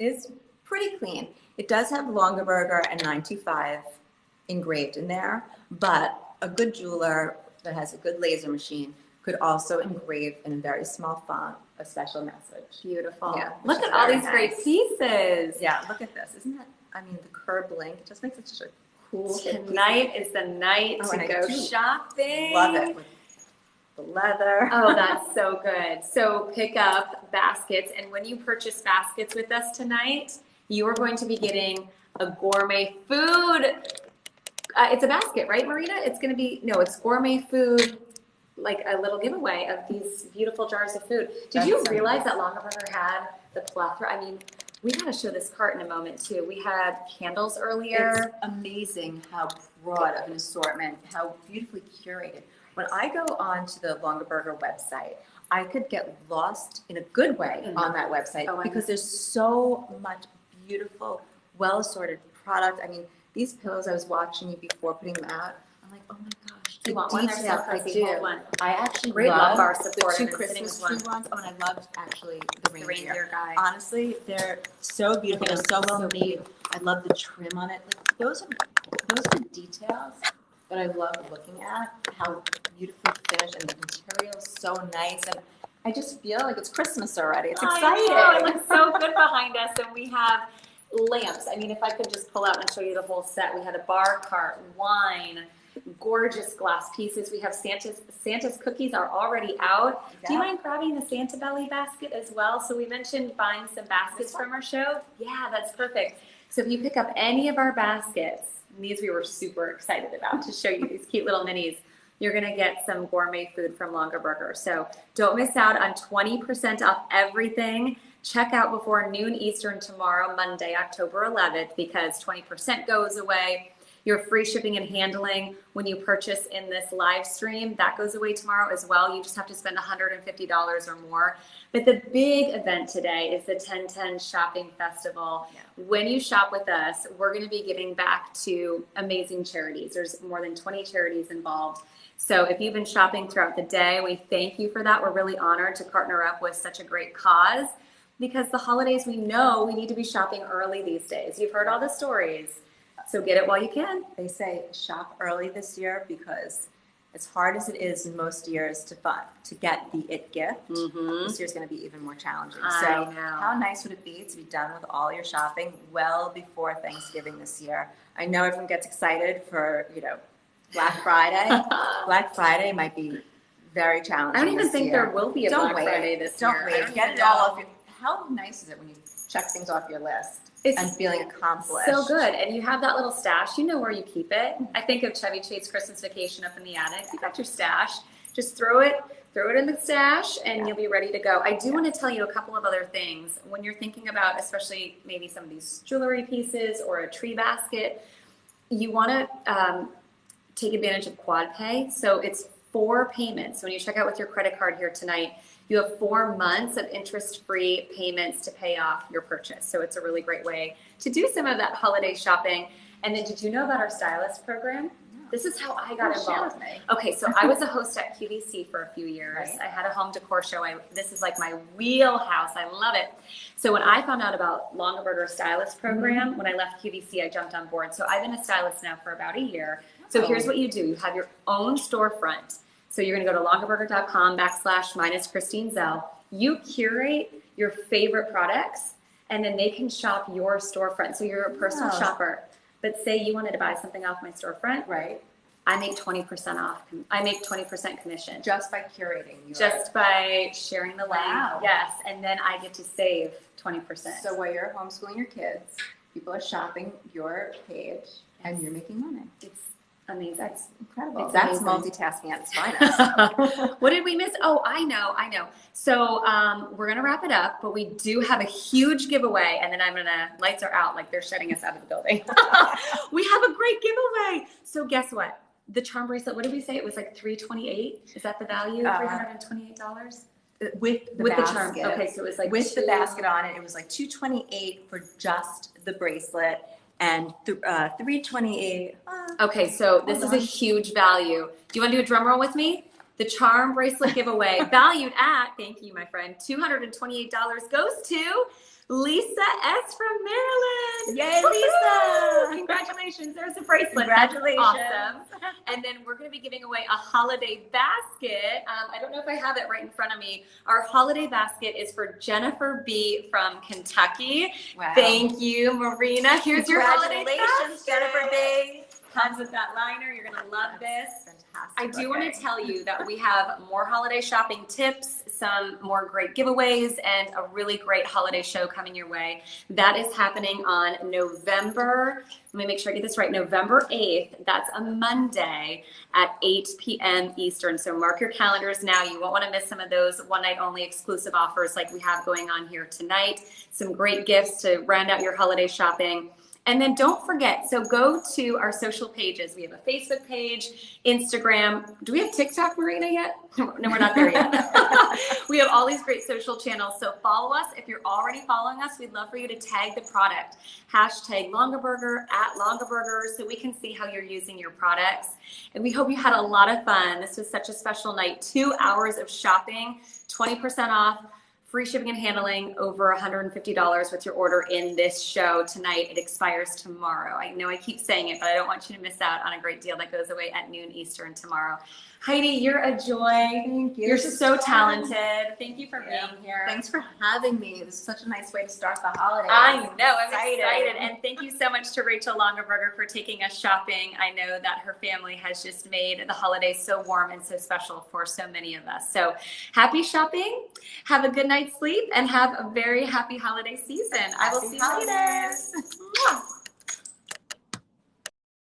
[SPEAKER 2] is pretty clean. It does have Longaberger and 925 engraved in there, but a good jeweler that has a good laser machine could also engrave in a very small font a special message.
[SPEAKER 1] Beautiful.
[SPEAKER 2] Yeah,
[SPEAKER 1] look at all these great pieces.
[SPEAKER 2] Yeah, look at this. Isn't that, I mean, the curved link, it just makes it such a cool
[SPEAKER 1] Tonight is the night to go shopping.
[SPEAKER 2] Love it with the leather.
[SPEAKER 1] Oh, that's so good. So pick up baskets, and when you purchase baskets with us tonight, you are going to be getting a gourmet food. It's a basket, right, Marina? It's going to be, no, it's gourmet food, like a little giveaway of these beautiful jars of food. Did you realize that Longaberger had the plethora? I mean, we got to show this cart in a moment too. We had candles earlier.
[SPEAKER 2] It's amazing how broad of an assortment, how beautifully curated. When I go onto the Longaberger website, I could get lost in a good way on that website because there's so much beautiful, well-assorted product. I mean, these pillows, I was watching you before putting them out. I'm like, oh my gosh.
[SPEAKER 1] Do you want one? They're so crazy. Hold one.
[SPEAKER 2] I actually
[SPEAKER 1] Great
[SPEAKER 2] love
[SPEAKER 1] lumbar support
[SPEAKER 2] the
[SPEAKER 1] and
[SPEAKER 2] 2 Christmas tree ones. Oh, and I loved actually the reindeer
[SPEAKER 1] guy.
[SPEAKER 2] Honestly, they're so beautiful. They're so well made. I love the trim on it. Like, those are the details that I love looking at. How beautifully finished, and the material is so nice. And I just feel like it's Christmas already. It's exciting.
[SPEAKER 1] It looks so good behind us, and we have lamps. I mean, if I could just pull out and show you the whole set. We had a bar cart, wine, gorgeous glass pieces. We have Santa's cookies are already out. Yeah. Do you mind grabbing the Santa Belly basket as well? So we mentioned buying some baskets from our show. Yeah, that's perfect. So if you pick up any of our baskets, and these we were super excited about to show you these cute little minis, you're going to get some gourmet food from Longaberger. So don't miss out on 20% off everything. Check out before noon Eastern tomorrow, Monday, October 11th, because 20% goes away. Your free shipping and handling when you purchase in this live stream, that goes away tomorrow as well. You just have to spend $150 or more. But the big event today is the 1010 Shopping Festival. Yeah. When you shop with us, we're going to be giving back to amazing charities. There's more than 20 charities involved. So if you've been shopping throughout the day, we thank you for that. We're really honored to partner up with such a great cause, because the holidays, we know we need to be shopping early these days. You've heard all the stories. So get it while you can.
[SPEAKER 2] They say shop early this year because As hard as it is in most years to get the it gift, this year's going to be even more challenging. So how nice would it be to be done with all your shopping well before Thanksgiving this year? I know everyone gets excited for, Black Friday. Black Friday might be very challenging.
[SPEAKER 1] I don't even think there will be a Black Friday this year.
[SPEAKER 2] Don't wait. Get it all off your. How nice is it when you check things off your list and feeling accomplished?
[SPEAKER 1] So good. And you have that little stash. You know where you keep it. I think of Chevy Chase's Christmas Vacation up in the attic. You got your stash. Just throw it in the stash, and you'll be ready to go. I do want to tell you a couple of other things. When you're thinking about, especially maybe some of these jewelry pieces or a tree basket, you want to take advantage of quad pay. So it's 4 payments. When you check out with your credit card here tonight, you have 4 months of interest-free payments to pay off your purchase. So it's a really great way to do some of that holiday shopping. And then did you know about our Stylist program? No. This is how I got involved. Okay, so I was a host at QVC for a few years. Right. I had a home decor show. This is like my wheelhouse. I love it. So when I found out about Longaberger Stylist program, when I left QVC, I jumped on board. So I've been a stylist now for about a year. So here's what you do. You have your own storefront. So you're going to go to longaberger.com/Kristine Zell. You curate your favorite products, and then they can shop your storefront. So you're a personal shopper. But say you wanted to buy something off my storefront.
[SPEAKER 2] Right.
[SPEAKER 1] I make 20% off. I make 20% commission.
[SPEAKER 2] Just by curating.
[SPEAKER 1] Just by sharing the link.
[SPEAKER 2] Wow.
[SPEAKER 1] Yes. And then I get to save 20%.
[SPEAKER 2] So while you're homeschooling your kids, people are shopping your page, and you're making money.
[SPEAKER 1] It's amazing.
[SPEAKER 2] That's incredible.
[SPEAKER 1] That's
[SPEAKER 2] amazing. Multitasking at its finest.
[SPEAKER 1] What did we miss? Oh, I know. So we're going to wrap it up, but we do have a huge giveaway, and then lights are out, like they're shutting us out of the building. We have a great giveaway. So guess what? The charm bracelet, what did we say? It was like $328. Is that the value? $328?
[SPEAKER 2] With the
[SPEAKER 1] charm. Okay, so it was like
[SPEAKER 2] with the basket on it, it was like $228 for just the bracelet. And $328.
[SPEAKER 1] Okay, so this is a huge value. Do you want to do a drum roll with me? The charm bracelet giveaway, valued at, thank you, my friend, $228 goes to Lisa S. from Maryland.
[SPEAKER 2] Yay, Lisa!
[SPEAKER 1] Congratulations. There's a bracelet.
[SPEAKER 2] Congratulations.
[SPEAKER 1] That's awesome. And then we're going to be giving away a holiday basket. I don't know if I have it right in front of me. Our holiday basket is for Jennifer B. from Kentucky.
[SPEAKER 2] Wow.
[SPEAKER 1] Thank you, Marina. Here's your holiday basket.
[SPEAKER 2] Congratulations, Jennifer B.
[SPEAKER 1] Comes with that liner. You're going to love this.
[SPEAKER 2] Fantastic.
[SPEAKER 1] I do want to tell you that we have more holiday shopping tips, some more great giveaways, and a really great holiday show coming your way. That is happening on November 8th. That's a Monday at 8 p.m. Eastern. So mark your calendars now. You won't want to miss some of those one night only exclusive offers like we have going on here tonight. Some great gifts to round out your holiday shopping. And then don't forget, so go to our social pages. We have a Facebook page, Instagram. Do we have TikTok, Marina, yet? No, we're not there yet. We have all these great social channels. So follow us. If you're already following us, we'd love for you to tag the product. Hashtag Longaberger @Longaberger so we can see how you're using your products. And we hope you had a lot of fun. This was such a special night. 2 hours of shopping, 20% off. Free shipping and handling, over $150 with your order in this show tonight. It expires tomorrow. I know I keep saying it, but I don't want you to miss out on a great deal that goes away at noon Eastern tomorrow. Heidi, you're a joy.
[SPEAKER 2] Thank you.
[SPEAKER 1] You're so talented. Thank you for being here.
[SPEAKER 2] Thanks for having me. This is such a nice way to start the holidays.
[SPEAKER 1] I know. I'm excited. And thank you so much to Rachel Longaberger for taking us shopping. I know that her family has just made the holidays so warm and so special for so many of us. So happy shopping. Have a good night's sleep and have a very happy holiday season. I will see you later.